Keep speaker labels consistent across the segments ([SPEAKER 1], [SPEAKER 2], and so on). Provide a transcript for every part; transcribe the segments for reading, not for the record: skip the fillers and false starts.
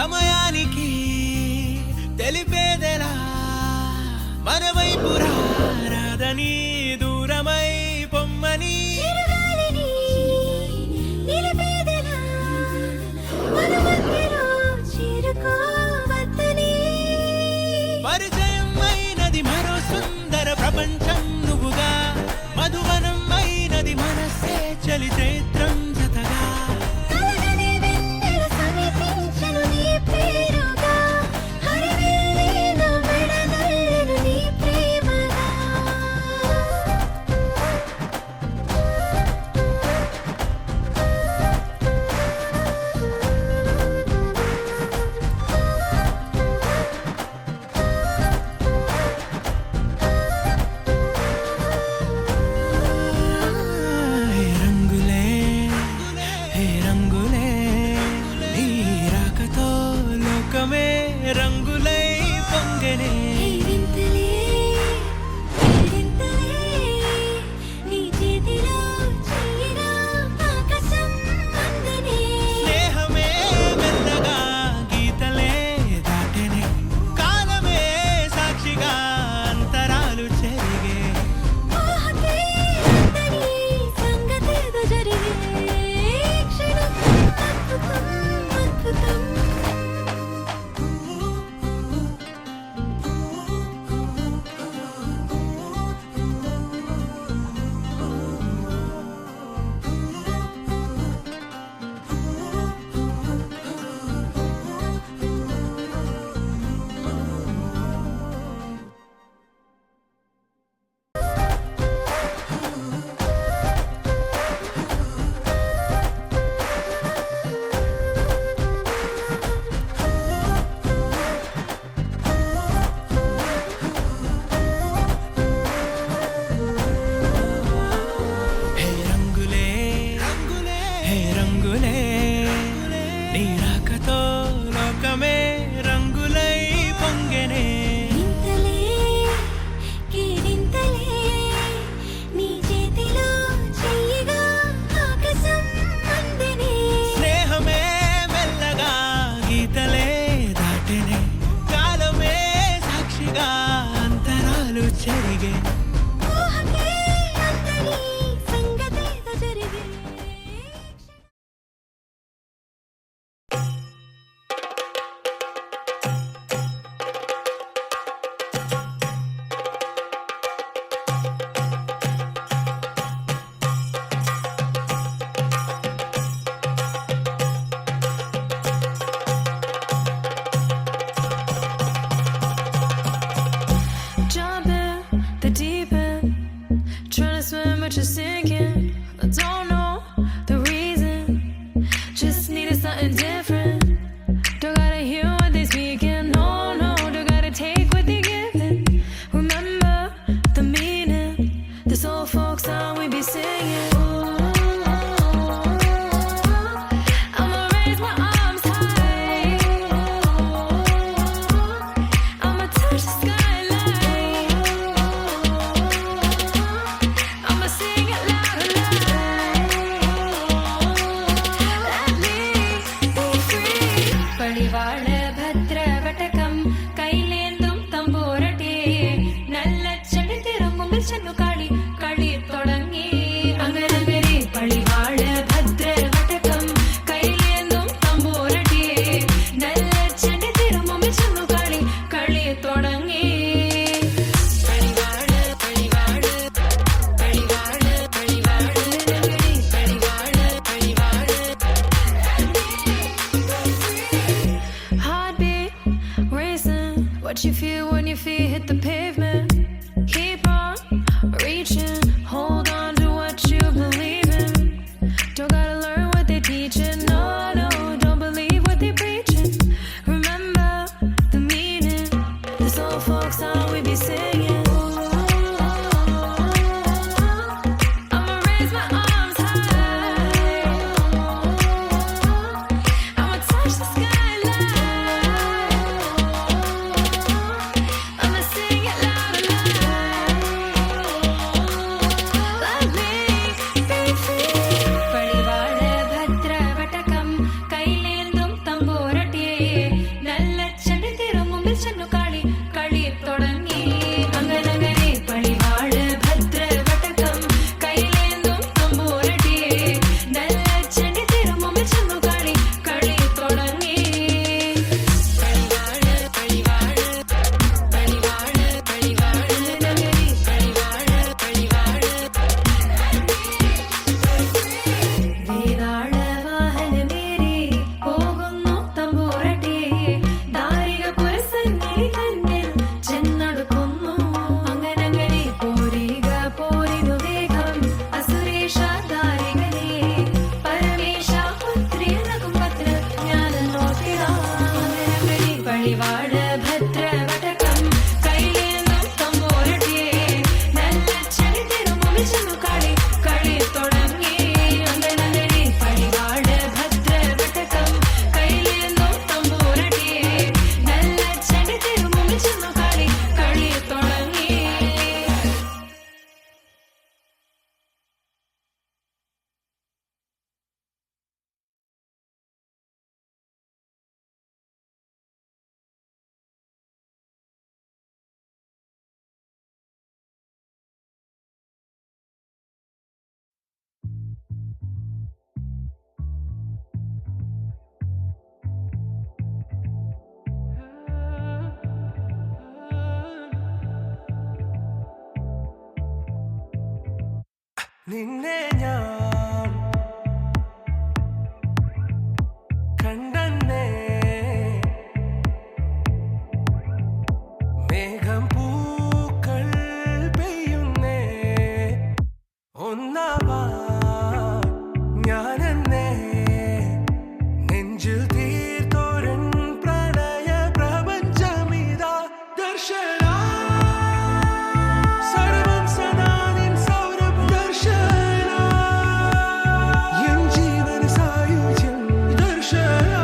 [SPEAKER 1] సమయానికి తెలిపేదెలా మన వైపు రాదని దూరమై పొమ్మని పరిచయం అయినది మరో సుందర ప్రపంచం నువ్వుగా మధువనం అయినది మనసే చలి చైత్రం జతగా రంగులై పొంగనే స్నేహమే మెల్లగా గీతలే దాటనే కాలమే సాక్షిగా అంతరాలు చెరిగే నీ రాకతో లోకమే రంగులై పొంగనే స్నేహమే మెల్లగా గీతలే దాటనే కాలమే సాక్షిగా అంతరాలు చెరిగే
[SPEAKER 2] Just sinking, I don't know the reason. Just needed something different. Don't gotta hear what they speaking. No, no, don't gotta take what they giving. Remember the meaning. This old folk song we be singing. I'ma raise my arms high. I'ma touch the skyline. I'ma sing it loud and loud. Let me be free. Padivaal bhadra vatakam kailendum tamborate nalla chandi tirungum channu kali kali thodangi angarangare padivaal bhadra vatakam kailendum tamborate nalla chandi tirungum channu kali kali thodangi Heartbeat racing. What you feel when your feet hit the pavement? Keep on reaching. Hold on to what you believe in. Don't gotta learn what they teaching. No, no, don't believe what they preaching. Remember the meaning. This old folk song we be singing. I'ma raise my arms high. I'ma touch the skyline. I'ma sing it loud and പഴിവാട് ഭദ്രവടകം കൈലേന്തും തമ്പോരടിയേ നല്ലച്ചടി തിരുമുമിച്ചെന്നു കളി കളി തുടങ്ങി ഒന്നടി പഴിവാട് ഭദ്രവടകം കൈലേന്തും തമ്പോരടിയേ നല്ലച്ചടി തിരുമുമിച്ചെന്നു കളി കളി തുടങ്ങി.
[SPEAKER 1] നിന്നെ ഞാൻ കണ്ടന്നേ മേഘം പൂക്കൾ പെയ്യുന്നേ ഒന്നാവാ ഞാനെന്നേ നെഞ്ചിൽ തീർത്തോരൻ പ്രണയ പ്രപഞ്ചമിതാ ദർശന സർവം സദാ നിൻ സൗരഭ ദർശന എൻ ജീവന സായുജ്യം ദർശന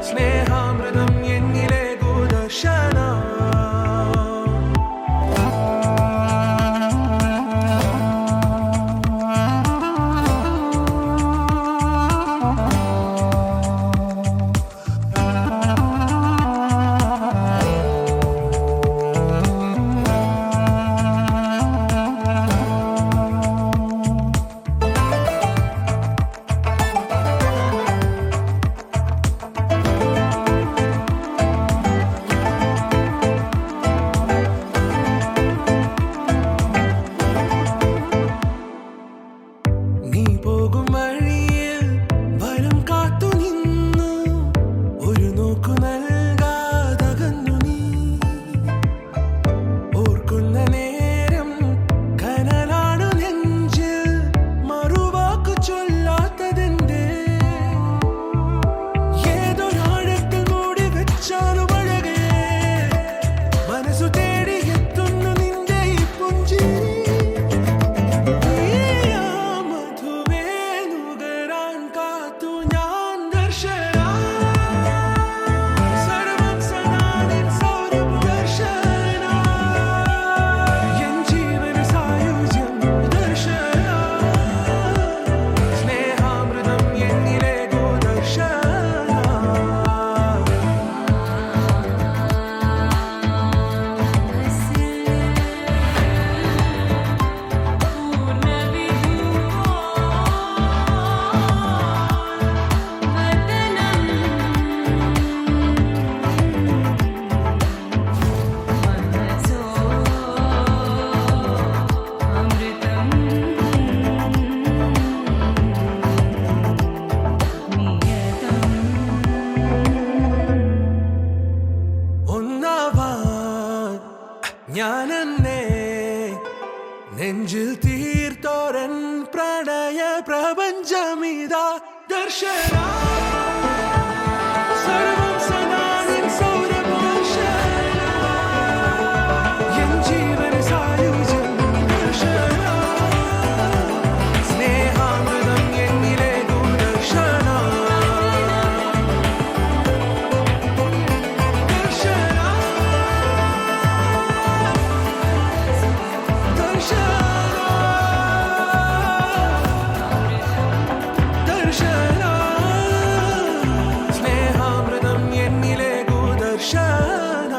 [SPEAKER 1] സ്നേഹാമൃതം എന്നിലെ ഗോദർശന നീ പോകും വഴിയിൽ വരം കാത്തു നിന്നു ഒരു നോക്കു നൽകാതകന്നു നീ ഓർക്കുന്ന നേരം കനലാണു നെഞ്ചിൽ മറുവാക്കു ചൊല്ലാത്തതെന്തേ ഏതൊരാഴത്തിൽ മൂടി വെച്ചാലും അഴകേ മനസ്സു തേടി എത്തുന്നു നിന്റെ ഈ പുഞ്ചിരി ഞാനെന്നേ നെഞ്ചിൽ തീർത്തോരൻ പ്രണയ പ്രപഞ്ചമിതാ ദർശന സർവം സദാ നിൻ സൗരഭ ദർശന എൻ ജീവന സായുജ്യം ദർശന സ്നേഹാമൃതം എന്നിലെ ഗുണദർശന സ്നേഹാമൃതം എന്നിലെ ഗോദർശന.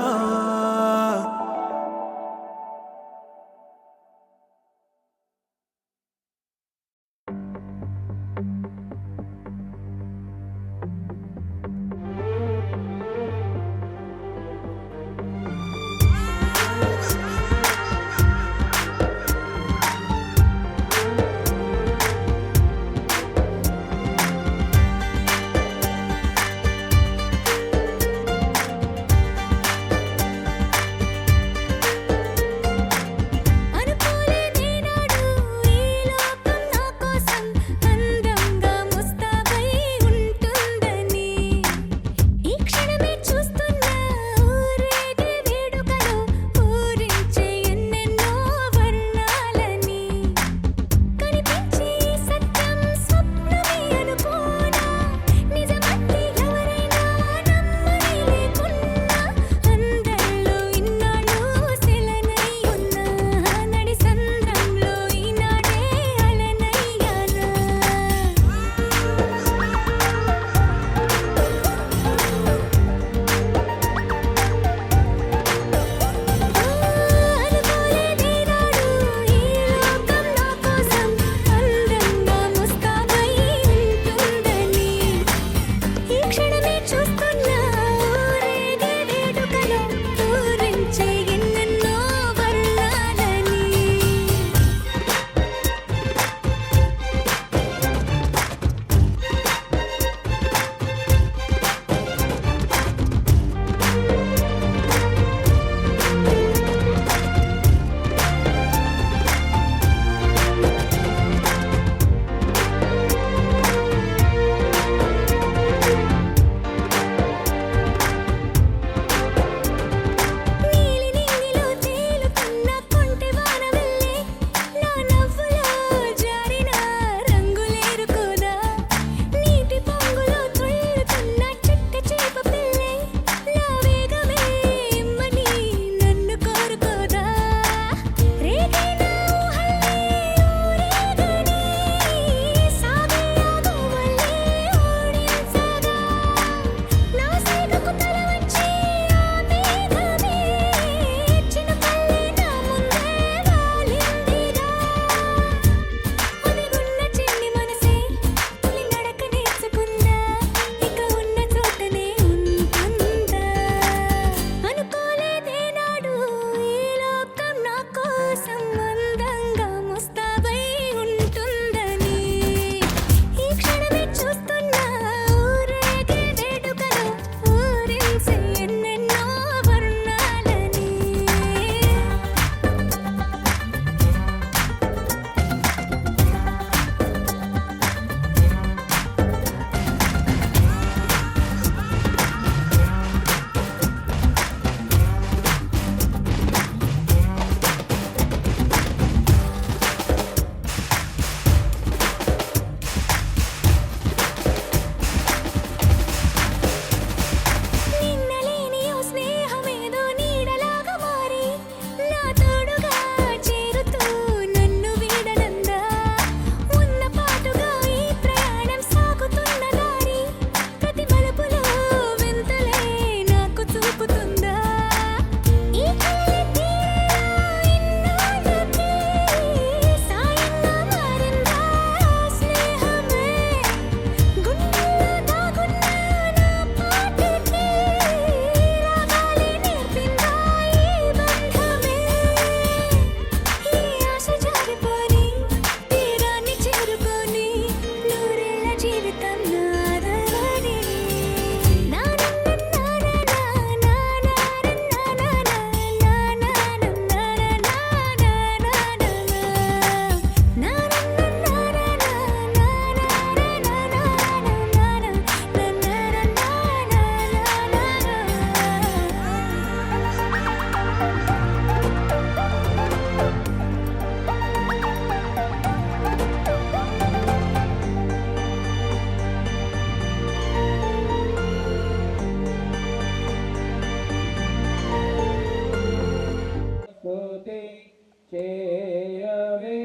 [SPEAKER 3] చేయవే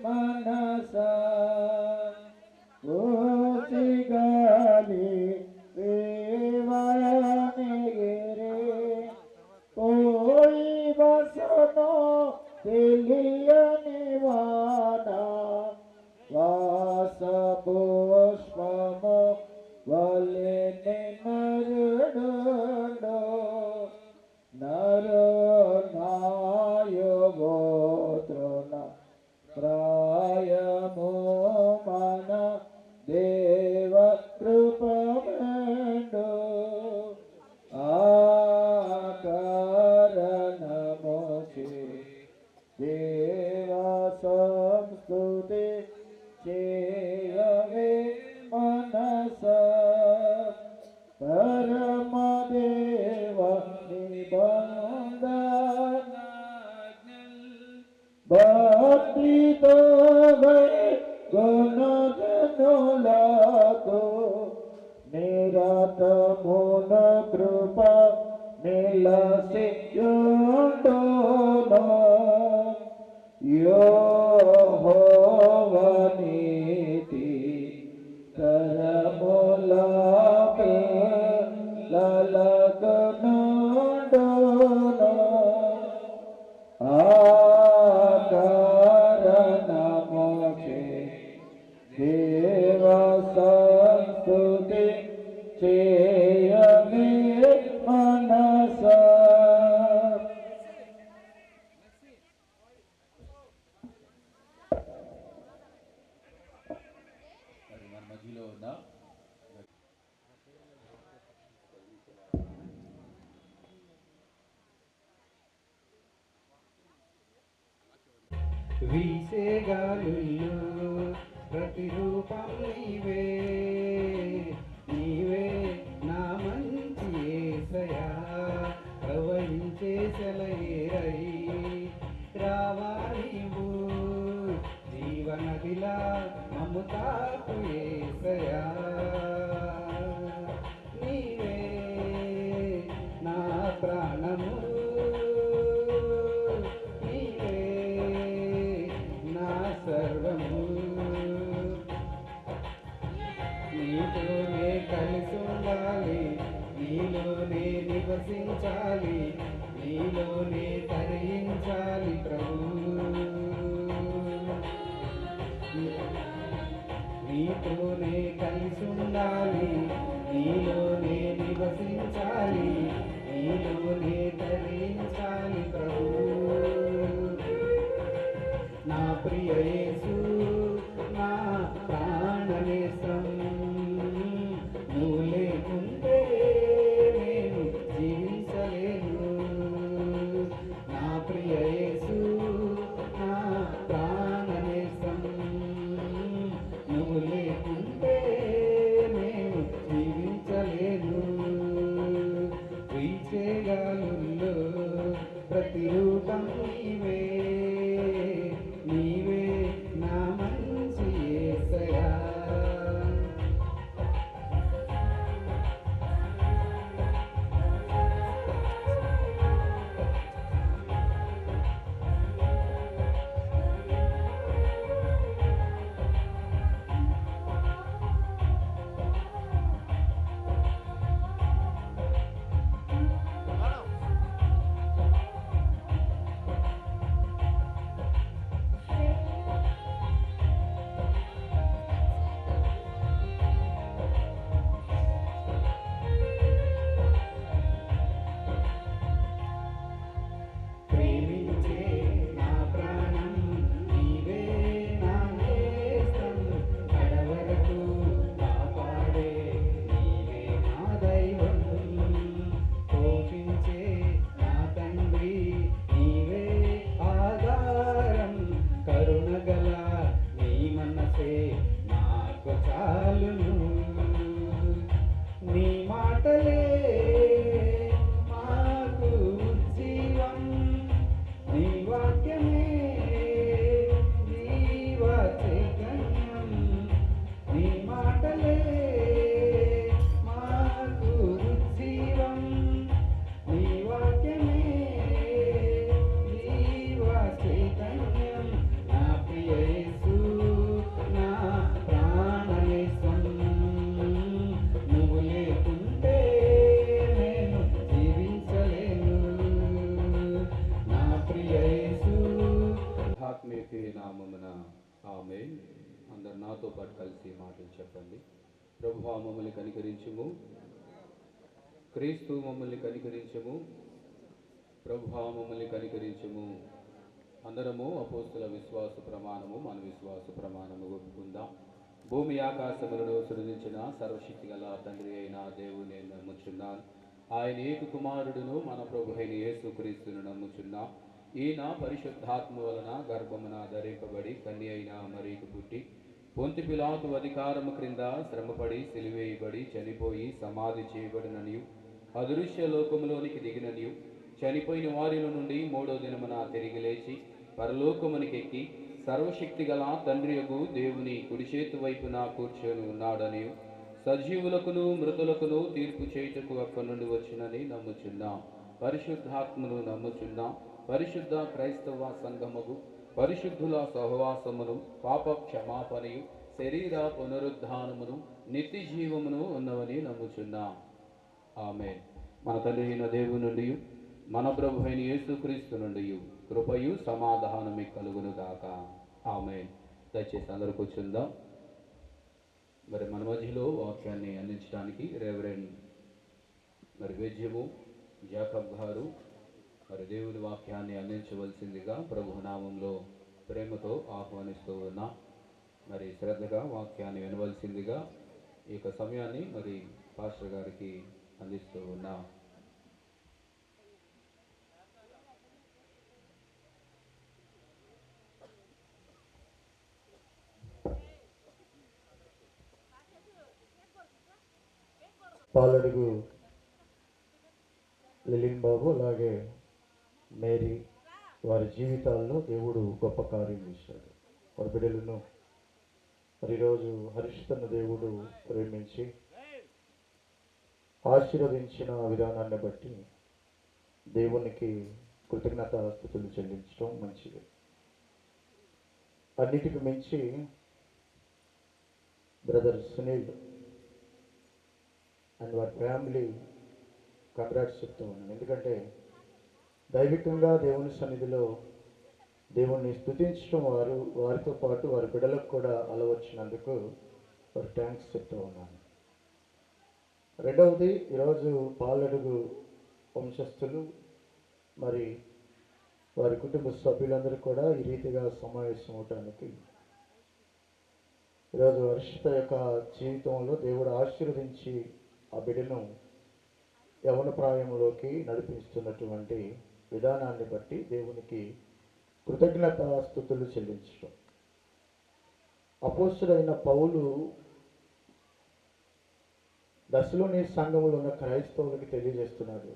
[SPEAKER 3] మనసా కోసి గాలి వేవనిగిరే పోయి బసను తెలియని వాన వాస పుష్పము వలె నరుడు నరు నాయగోత్రున ప్రాయము మన దేవ కృపమెండు ఆకరణముచి దేవ సంస్తుతి చేయవే మనస పరమదేవ నిబంధన భక్తితో గుణజనులకు నిరతమున కృప నిలసియుండును యెహోవా నీతి కరములపై లలకనుండును ఆకరణముచే దేవ సంస్తుతి చేయవే మనసా
[SPEAKER 4] మరి మన మధ్యలో ఉన్న
[SPEAKER 5] వీసే గాలుల్లో ప్రతిరూపం నీవే నీవే నా మంచి యేసయ్యా ప్రవహించే సెలయేరై రావా నీవు జీవనదిలా మమతాకు యేసయ్యా నీవే నా ప్రాణము సర్వము నీతోనే కలిసి ఉండాలి నీలోనే నివసించాలి నీలోనే తరించాలి ప్రభు నీతోనే కలిసి ఉండాలి నీలోనే నివసించాలి నీలోనే తరించాలి ప్రభు నా ప్రియ యేసు నా ప్రాణనేసం నువ్వు లేకుంటే నేను జీవించలేను నా ప్రియ యేసు నా ప్రాణనేసం నువ్వు లేకుంటే
[SPEAKER 4] ప్రభువా మమ్మల్ని కనికరించుము. క్రీస్తు మమ్మల్ని కనికరించుము. ప్రభువా మమ్మల్ని కనికరించుము. అందరము అపోస్తుల విశ్వాస ప్రమాణము మన విశ్వాస ప్రమాణము ఒప్పుకుందాం. భూమి ఆకాశములను సృజించిన సర్వశక్తి గల తండ్రి అయిన దేవుని నేను నమ్ముచున్నాను. ఆయన ఏక కుమారుడును మన ప్రభు అయిన యేసుక్రీస్తును నమ్ముచున్నాం. ఈయన పరిశుద్ధాత్మ వలన గర్భమున ధరింపబడి కన్య అయిన మరియకు పుట్టి పొంతి పిలాతు అధికారము క్రింద శ్రమపడి సిలువేయబడి చనిపోయి సమాధి చేయబడిననియు అదృశ్య లోకములోనికి దిగిననియు చనిపోయిన వారిలో నుండి 3వ దినమున తిరిగి లేచి పరలోకమునికెక్కి సర్వశక్తి గల తండ్రియగు దేవుని కుడిచేతు వైపున కూర్చొని ఉన్నాడనియు సజీవులకును మృతులకును తీర్పు చేయుటకు అక్కడి నుండి వచ్చినని నమ్ముచున్నాం. పరిశుద్ధాత్మను నమ్ముచున్నాం. పరిశుద్ధ క్రైస్తవ సంఘముగు పరిశుద్ధుల సహవాసమును పాప క్షమాపణయు శరీర పునరుద్ధానమును నిత్య జీవమును ఉన్నవని నమ్ముచున్నాం. ఆమేన్. మన తండ్రి అయిన దేవుని నుండి మన ప్రభు అయిన యేసుక్రీస్తు నుండి కృపయు సమాధానమే కలుగును గాక. ఆమేన్. దయచేసి అందరూ కూర్చుందాం. మరి మన మధ్యలో వాక్యాన్ని అందించడానికి రెవరెండ్ వేద్యము జాకబ్ గారు మరి దేవుని వాక్యాన్ని అందించవలసిందిగా ప్రభు నామంలో ప్రేమతో ఆహ్వానిస్తూ ఉన్నా. మరి శ్రద్ధగా వాక్యాన్ని వినవలసిందిగా ఈ యొక్క సమయాన్ని మరి పాస్టర్ గారికి అందిస్తూ ఉన్నా.
[SPEAKER 5] పాలడుగు లిలిన్ బాబు అలాగే మేరీ వారి జీవితాల్లో దేవుడు గొప్ప కార్యం చేశాడు. వారి బిడ్డలను మరి ఈరోజు హరిష్ఠన్న దేవుడు ప్రేమించి ఆశీర్వదించిన విధానాన్ని బట్టి దేవునికి కృతజ్ఞతాస్తుతులు చెల్లించడం మంచిది. అన్నిటికి మించి బ్రదర్ సునీల్ అండ్ వారి ఫ్యామిలీ కంగ్రాట్స్ చెప్తూ ఉన్నాను. ఎందుకంటే దైవికంగా దేవుని సన్నిధిలో దేవుణ్ణి స్తుతించడం వారితో పాటు వారి బిడ్డలకు కూడా అలవచ్చినందుకు వారి థ్యాంక్స్ చెప్తూ ఉన్నాను. రెండవది, ఈరోజు పాలడుగు వంశస్థులు మరి వారి కుటుంబ సభ్యులందరూ కూడా ఈ రీతిగా సమావేశం అవటానికి ఈరోజు హర్షిత యొక్క జీవితంలో దేవుడు ఆశీర్వదించి ఆ బిడ్డను యవన ప్రాయంలోకి నడిపిస్తున్నటువంటి విధానాన్ని బట్టి దేవునికి కృతజ్ఞతాస్తుతులు చెల్లించడం. అపోస్తుడైన పౌలు దశలోని సంఘములో ఉన్న క్రైస్తవులకి తెలియజేస్తున్నాడు.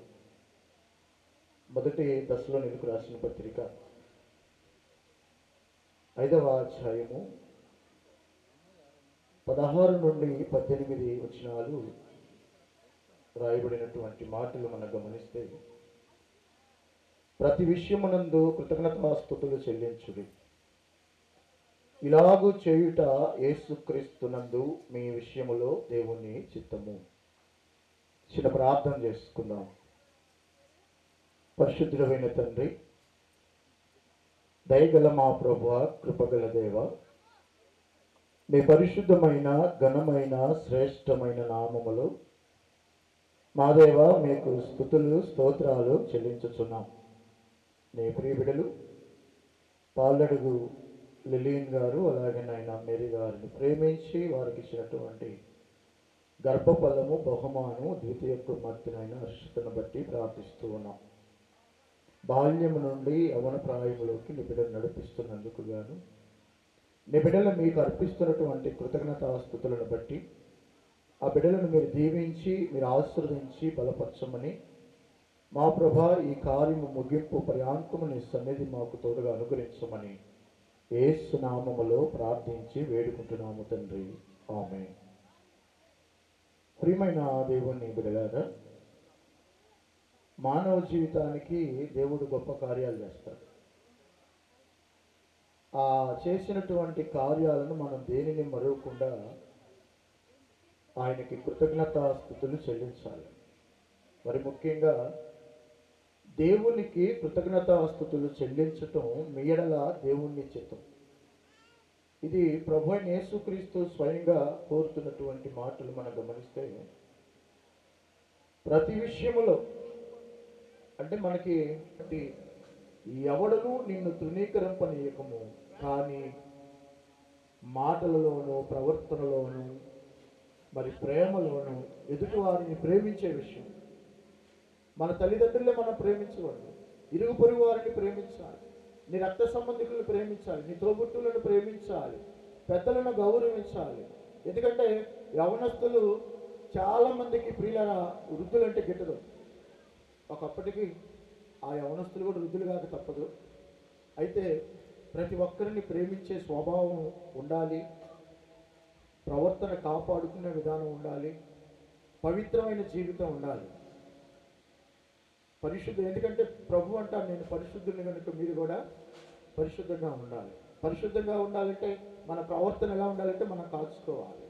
[SPEAKER 5] మొదటి దశలోనికి రాసిన పత్రిక 5వ అధ్యాయము 16 నుండి 18 వచనాలు రాయబడినటువంటి మాటలు మనం గమనిస్తే, ప్రతి విషయమునందు కృతజ్ఞతాస్తుతులు చెల్లించుడి, ఇలాగూ చేయుట యేసుక్రీస్తునందు మీ విషయములో దేవుని చిత్తము. చిన్న ప్రార్థన చేసుకుందాం. పరిశుద్ధుడైన తండ్రి, దయగల మా ప్రభువా, కృపగల దేవ, మీ పరిశుద్ధమైన ఘనమైన శ్రేష్టమైన నామములో మా దేవ మీకు స్తుతులు స్తోత్రాలు చెల్లించుచున్నాం. నీ ప్రియ బిడ్డలు పాలడుగు లిలీన్ గారు అలాగే నాయన మేరీ గారిని ప్రేమించి వారికి ఇచ్చినటువంటి గర్భఫలము బహుమానము ద్వితీయ కుమార్తెనైన హర్షితను బట్టి ప్రార్థిస్తూ ఉన్నాం. బాల్యము నుండి యవన ప్రాయములోకి నీ బిడ్డలు నడిపిస్తున్నందుకు గాను నీ బిడ్డలు మీకు అర్పిస్తున్నటువంటి కృతజ్ఞతాస్తుతులను బట్టి ఆ బిడ్డలను మీరు దీవించి మీరు ఆశీర్వదించి బలపరచమని మా ప్రభా ఈ కార్యము ముగింపు పర్యాంతము నీ సన్నిధి మాకు తోడుగా అనుగ్రహించమని యేసు నామములో ప్రార్థించి వేడుకుంటున్నాము తండ్రి. ఆమేన్. ప్రియమైన దేవుని బిడ్డలారా, మానవ జీవితానికి దేవుడు గొప్ప కార్యాలు చేస్తాడు. ఆ చేసినటువంటి కార్యాలను మనం దేనిని మరవకుండా ఆయనకి కృతజ్ఞతాస్తుతులు చెల్లించాలి. మరి ముఖ్యంగా దేవునికి కృతజ్ఞతాస్తుతులు చెల్లించటం మీ ఎడల దేవుని చిత్తం. ఇది ప్రభు అయిన యేసుక్రీస్తు స్వయంగా కోరుతున్నటువంటి మాటలు మనం గమనిస్తే, ప్రతి విషయములో అంటే మనకి ఎవడను నిన్ను తృణీకరింపనీయకము, కానీ మాటలలోనూ ప్రవర్తనలోనూ మరి ప్రేమలోనూ ఎదుటి వారిని ప్రేమించే విషయం. మన తల్లిదండ్రులే మనం ప్రేమించకూడదు, ఇరుగు పొరుగు వారిని ప్రేమించాలి, నీ రక్త సంబంధికులను ప్రేమించాలి, నీ తోబుట్టులను ప్రేమించాలి, పెద్దలను గౌరవించాలి. ఎందుకంటే యవనస్తులు చాలామందికి ప్రియులరా వృద్ధులంటే గిట్టదు. ఒకప్పటికి ఆ యవనస్తులు కూడా వృద్ధులు కాక తప్పదు. అయితే ప్రతి ఒక్కరిని ప్రేమించే స్వభావం ఉండాలి, ప్రవర్తన కాపాడుకునే విధానం ఉండాలి, పవిత్రమైన జీవితం ఉండాలి, పరిశుద్ధం. ఎందుకంటే ప్రభు అంటారు, నేను పరిశుద్ధుని కనుక మీరు కూడా పరిశుద్ధంగా ఉండాలి. పరిశుద్ధంగా ఉండాలంటే మన ప్రవర్తన ఎలా ఉండాలంటే మనం కాచుకోవాలి.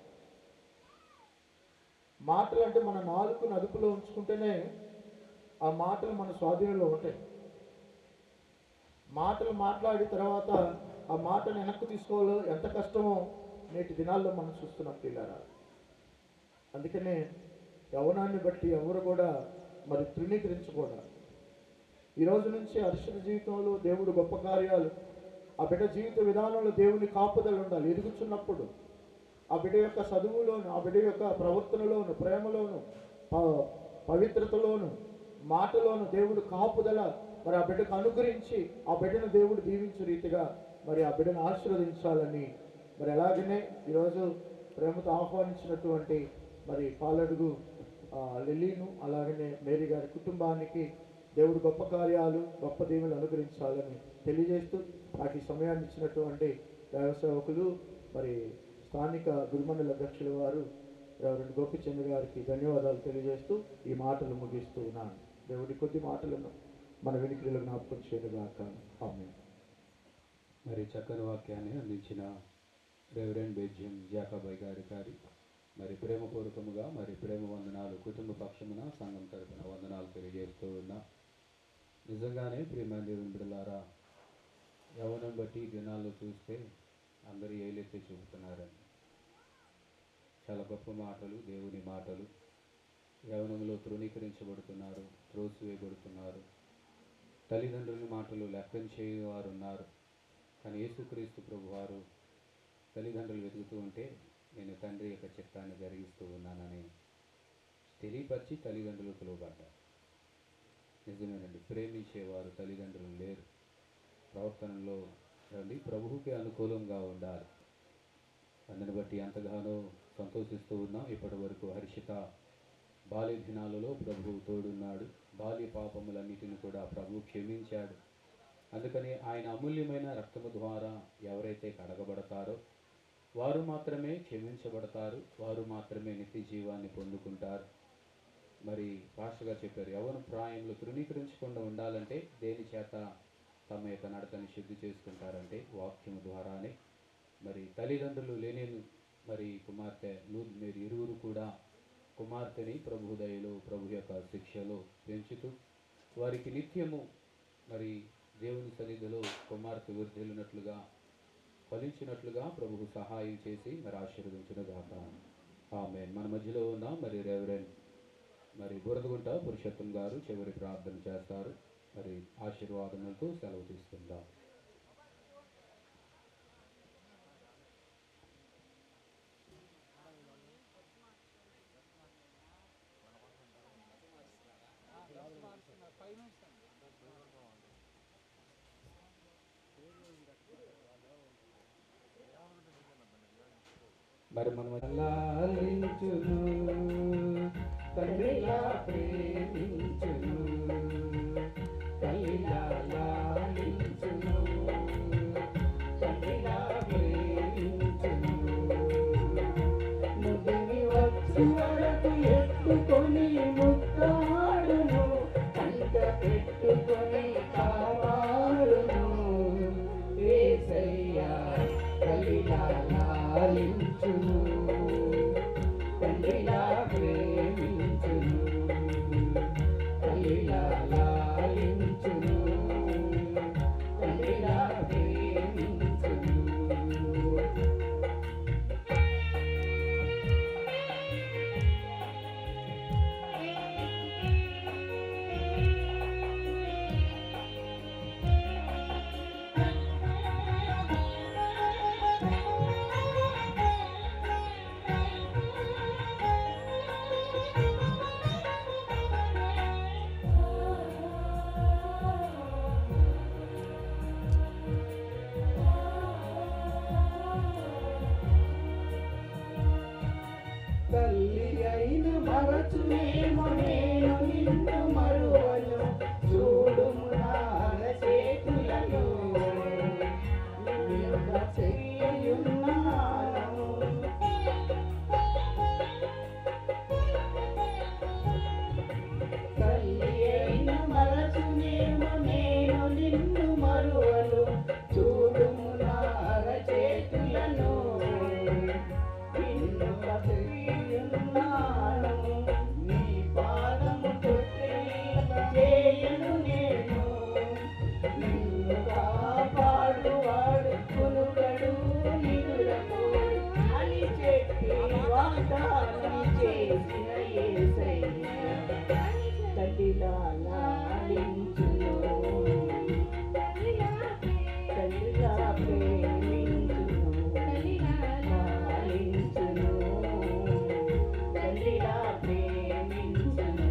[SPEAKER 5] మాటలు అంటే మన నాలుకను అదుపులో ఉంచుకుంటేనే ఆ మాటలు మన స్వాధీనంలో ఉంటాయి. మాటలు మాట్లాడిన తర్వాత ఆ మాటను వెనక్కి తీసుకోవాలో ఎంత కష్టమో నేటి దినాల్లో మనం చూస్తున్నాం పిల్లరా. అందుకనే యవ్వనాన్ని బట్టి ఎవరు కూడా మరి తృణీకరించకూడదు. ఈ రోజు నుంచి హర్షణ జీవితంలో దేవుడు గొప్ప కార్యాలు, ఆ బిడ్డ జీవిత విధానంలో దేవుని కాపుదల ఉండాలి. ఎదుగుతున్నప్పుడు ఆ బిడ్డ యొక్క చదువులోను, ఆ బిడ్డ యొక్క ప్రవర్తనలోను, ప్రేమలోను, పవిత్రతలోను, మాటలోను దేవుడు కాపుదల మరి ఆ బిడ్డకు అనుగ్రహించి ఆ బిడ్డను దేవుడు దీవించే రీతిగా మరి ఆ బిడ్డను ఆశీర్వదించాలని మరి అలాగనే ఈరోజు ప్రేమతో ఆహ్వానించినటువంటి మరి పాలడుగు లిల్లీను అలాగనే మేరీ గారి కుటుంబానికి దేవుడు గొప్ప కార్యాలు, గొప్ప దీవెనలు అనుగ్రహించాలని తెలియజేస్తూ నాకు ఈ సమయాన్ని ఇచ్చినటువంటి దైవ సేవకులు మరి స్థానిక గురుమండల అధ్యక్షుల వారు రెవరెండ్ గోపిచంద్ర గారికి ధన్యవాదాలు తెలియజేస్తూ ఈ మాటలు ముగిస్తూ ఉన్నాను. దేవుడి కొద్ది మాటలను మన వెనుకలో జ్ఞాపకం చేయగాక. ఆమేన్.
[SPEAKER 4] మరి చక్కని వాక్యాన్ని అందించిన రెవరెండ్ బెజ్యం జాకాబాయ్ గారి మరి ప్రేమపూర్వకముగా మరి ప్రేమ వందనాలు, కుటుంబ పక్షమున సంఘం తరపున వందనాలు తెలియజేస్తూ ఉన్నా. నిజంగానే ప్రియమైన దేవుని బిడ్డలారా, యవ్వనం బట్టి దినాల్లో చూస్తే అందరూ ఏలెత్తి చూపుతున్నారని. చాలా గొప్ప మాటలు, దేవుని మాటలు. యవ్వనంలో తృణీకరించబడుతున్నారు, త్రోసివేయబడుతున్నారు, తల్లిదండ్రుల మాటలు లెక్కన చేయవారు ఉన్నారు. కానీ యేసుక్రీస్తు ప్రభు వారు తల్లిదండ్రులు వెతుకుతూ ఉంటే నేను తండ్రి యొక్క చిత్తాన్ని జరిగిస్తూ ఉన్నానని తెలియపరిచి తల్లిదండ్రులకు లోబడ్డారు. నిజమేనండి, ప్రేమించేవారు తల్లిదండ్రులు లేరు. ప్రవర్తనలో రండి ప్రభువుకి అనుకూలంగా ఉండాలి. అందుని బట్టి ఎంతగానో సంతోషిస్తూ ఉన్నాం. ఇప్పటి వరకు హర్షిత బాల్య దినాలలో ప్రభువు తోడున్నాడు. బాల్య పాపములన్నిటిని కూడా ప్రభువు క్షమించాడు. అందుకని ఆయన అమూల్యమైన రక్తము ద్వారా ఎవరైతే కడగబడతారో వారు మాత్రమే క్షమించబడతారు, వారు మాత్రమే నిత్య జీవాన్ని పొందుకుంటారు. మరి పాస్టర్ చెప్పారు, యవ్వన ప్రాయంలో తృణీకరించకుండా ఉండాలంటే దేని చేత తమ యొక్క నడతని శుద్ధి చేసుకుంటారంటే వాక్యము ద్వారానే. మరి తల్లిదండ్రులు లేని మరి కుమార్తె మీరు ఇరువురు కూడా కుమార్తెని ప్రభు దయలో, ప్రభు యొక్క శిక్షలో పెంచుతూ వారికి నిత్యము మరి దేవుని సన్నిధిలో కుమార్తె వర్ధిల్లినట్లుగా ఫలించినట్లుగా ప్రభువు సహాయం చేసి మరి ఆశీర్వదించునుగాక. ఆమేన్. మన మధ్యలో ఉన్న మరి రెవరెండ్ మరి బురదగుంట పురుషోత్తం గారు చివరి ప్రార్థన చేస్తారు. మరి ఆశీర్వాదములతో సెలవు తీసుకుందాం. మరి మనం
[SPEAKER 3] లాలించును తండ్రిలా ప్రేమించును, తల్లిలా లాలించును, తండ్రిలా ప్రేమించును. ముదిమి వచ్చి వరకు ఎత్తుకొని ముత్తాడును, కంట పెట్టుకొని కాపాడును. యేసయ్యా తల్లిలా లాలించును, తండ్రిలా ప్రేమించును. వచ్చునేమో నేను నిన్ను మరువను చూడుము నా చేతులను నిన్నుగా చేయున్నాను తల్లి అయిన మరచునేమో నేను నిన్ను మరువను చూడుము నా చేతులను నిన్నుగా చేయున్నాను నీ పాదము తొట్టి చేయను నేను నిన్ను కాపాడువాడు కునుకడు నిదురపు అని చెప్పి వాగ్దానం చేసిన యేసయ్య తల్లిలా లాలించును తల్లిలా ప్రేమించును లాలించును తల్లిలా ప్రేమించును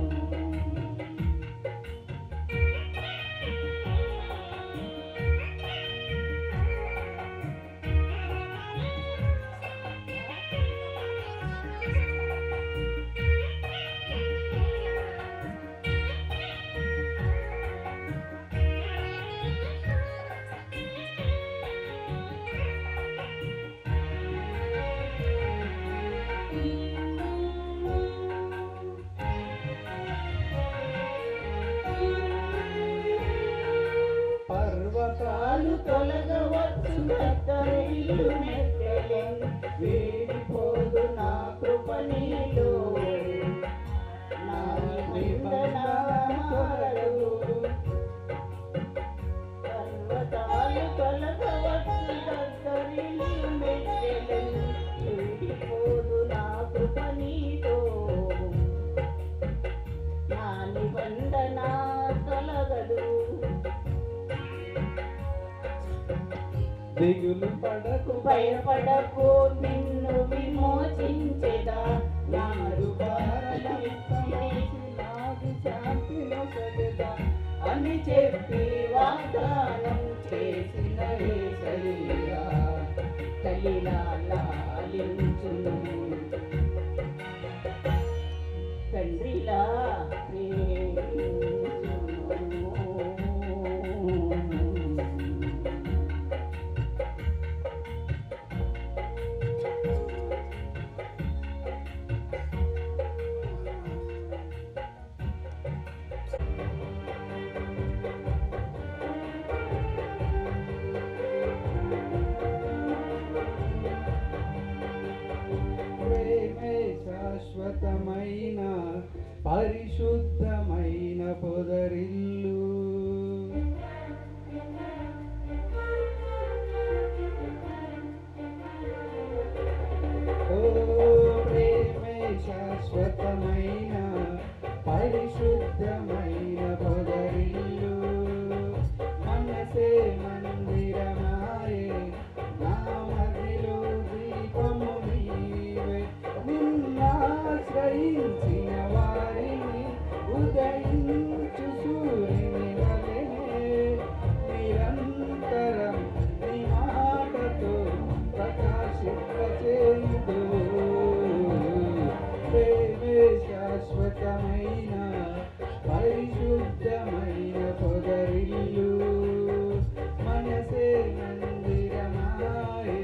[SPEAKER 3] పర్వతాలు తొలగవచ్చు కత్తరిల్లు మెట్టెలెన్ వీడిపోదు నా కృప నీలో నా నిబంధన మారదు పర్వతాలు తొలగవచ్చు కత్తరిల్లు మెట్టెలెన్ వీడిపోదు నా కృప నీలో నా నిబంధన తొలగదు
[SPEAKER 5] దిగులు పడకు
[SPEAKER 3] భయపడకు నిన్ను విమోచించెదా నా
[SPEAKER 5] నాకు శాంతిలో సగదా
[SPEAKER 3] అని చెప్పి వాగ్దానం చేసిన యేసయ్య తల్లిలా లాలించును తండ్రిలా
[SPEAKER 5] ప్రేమే శాశ్వతమైన పరిశుద్ధమైన పొదరిల్లు ఓ ప్రేమే శాశ్వతమైన పరిశుద్ధమైన పొదరిల్లు మనసే మందిరమాయే నా మదిలో దీపము నీవే నిన్నాశ్రయించిన వారిని ఉదయించు సూర్యుని వలెనే నిరంతరం నీ మాటతో ప్రకాశింపచేయుదు ప్రేమే శాశ్వతమైన పరిశుద్ధమైన పొదరిల్లు మనసే మందిరమాయే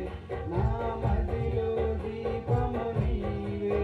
[SPEAKER 5] నా మదిలో దీపము నీవే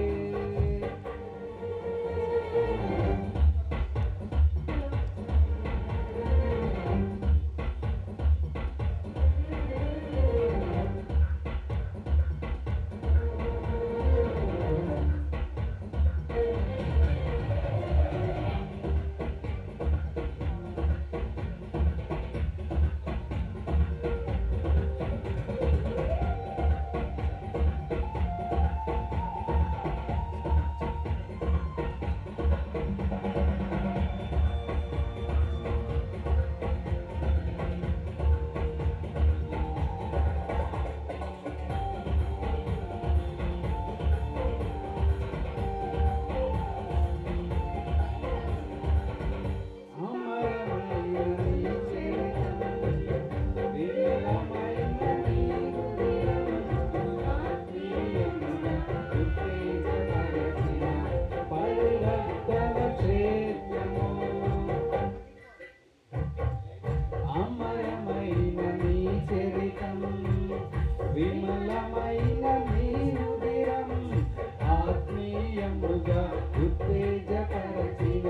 [SPEAKER 3] ధైర్యముగా ఉత్తేజపరచిన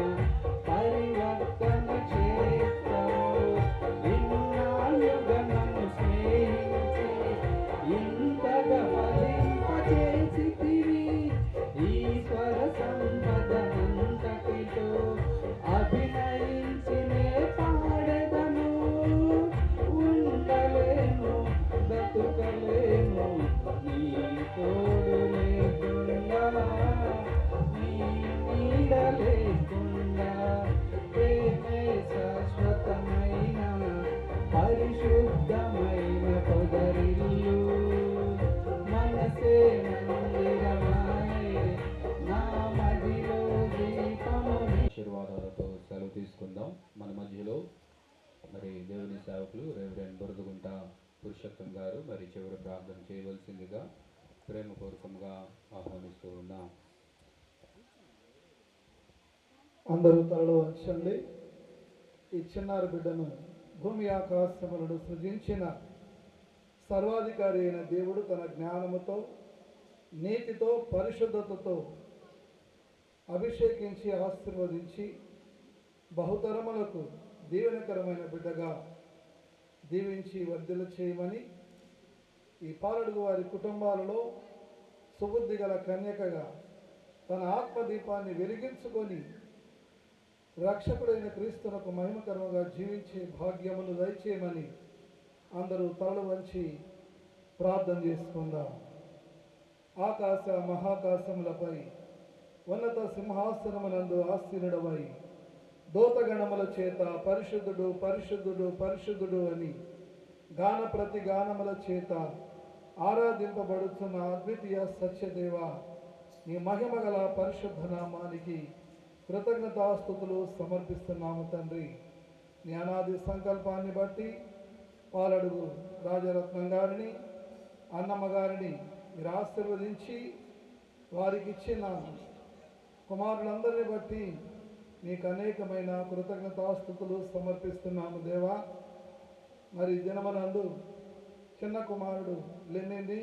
[SPEAKER 3] పరివర్తన క్షేత్రము. ఇన్నాళ్ళుగా నన్ను స్నేహించి ఇంతగా ఫలింపచేసితివి. ఈశ్వర సంపదనంతటితో అభినయించినే పాడెదను. ఉండలేను బ్రతుకలేను నీ తోడు లేకుండా, నీ నీడ లేకుండా. ప్రేమే శాశ్వతమైన పరిశుద్ధమైన పొదరిల్లు. మనసే మందిరమాయే నా మదిలో దీపము.
[SPEAKER 4] ఆశీర్వాదాలతో సెలవు తీసుకుందాం. మన మధ్యలో మరి దేవుని సేవకులు రెవరెండ్ బురదగుంట పురుషోత్తం గారు మరి చివరి ప్రార్థన చేయవలసిందిగా ప్రేమపూర్వకంగా ఆహ్వానిస్తూ ఉన్నాం.
[SPEAKER 6] అందరూ తలలో వంచండి. ఈ చిన్నారి బిడ్డను భూమి ఆకాశములను సృజించిన సర్వాధికారి అయిన దేవుడు తన జ్ఞానముతో, నీతితో, పరిశుద్ధతతో అభిషేకించి ఆశీర్వదించి బహుతరములకు దీవెనకరమైన బిడ్డగా దీవించి వర్ధిల్ల చేయమని ఈ పాలడుగు వారి కుటుంబాలలో సుబుద్ధి గల కన్యకగా తన ఆత్మదీపాన్ని వెలిగించుకొని రక్షకుడైన క్రీస్తునకు మహిమకరముగా జీవించే భాగ్యమును దయచేయమని అందరూ తలలు వంచి ప్రార్థన చేసుకుందాం. ఆకాశ మహాకాశములపై ఉన్నత సింహాసనమునందు ఆసీనుడవై దూతగణముల చేత పరిశుద్ధుడు పరిశుద్ధుడు పరిశుద్ధుడు అని గాన ప్రతి గానముల చేత ఆరాధింపబడుతున్న అద్వితీయ సత్యదేవ, నీ మహిమ గల పరిశుద్ధ నామానికి కృతజ్ఞతాస్తుతులు సమర్పిస్తున్నాము తండ్రి. నీ అనాది సంకల్పాన్ని బట్టి పాలడుగు రాజరత్నం గారిని, అన్నమ్మ గారిని మీరు ఆశీర్వదించి వారికి ఇచ్చిన కుమారులందరినీ బట్టి నీకు అనేకమైన కృతజ్ఞతాస్తుతులు సమర్పిస్తున్నాము దేవా. మరి దినమనందు చిన్న కుమారుడు లెన్నిని,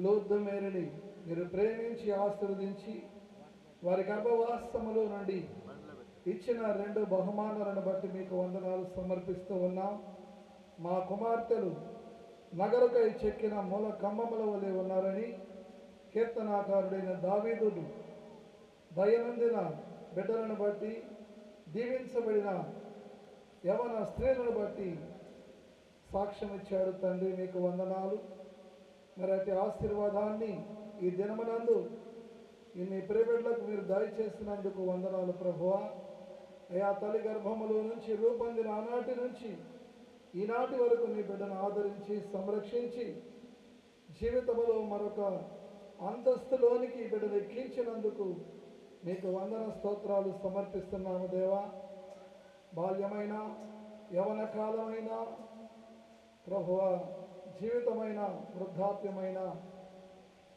[SPEAKER 6] లోద్దు మేరిని మీరు ప్రేమించి ఆశీర్వదించి వారి గర్భవాసములో నుండి ఇచ్చిన 2 బహుమానాలను బట్టి మీకు వందనాలు సమర్పిస్తూ ఉన్నాం. మా కుమార్తెలు నగరుకై చెక్కిన మూల కమ్మముల వలె ఉన్నారని కీర్తనాకారుడైన దావీదుడు దయనందిన బిడ్డలను బట్టి, దీవించబడిన యవన స్త్రీలను బట్టి సాక్ష్యం ఇచ్చాడు తండ్రి. మీకు వందనాలు. మరి అతి ఆశీర్వాదాన్ని ఈ దినమునందు ఇన్ని ప్రియబిడ్డలకు మీరు దయచేసినందుకు వందనాలు ప్రభువా. అయా తల్లి గర్భములో నుంచి రూపొందిన ఆనాటి నుంచి ఈనాటి వరకు నీ బిడ్డను ఆదరించి సంరక్షించి జీవితంలో మరొక అంతస్తులోనికి ఈ బిడ్డను ఎక్కించినందుకు మీకు వందన స్తోత్రాలు సమర్పిస్తున్నాము దేవా. బాల్యమైన యవన కాలమైన ప్రభువా, జీవితమైన వృద్ధాప్యమైన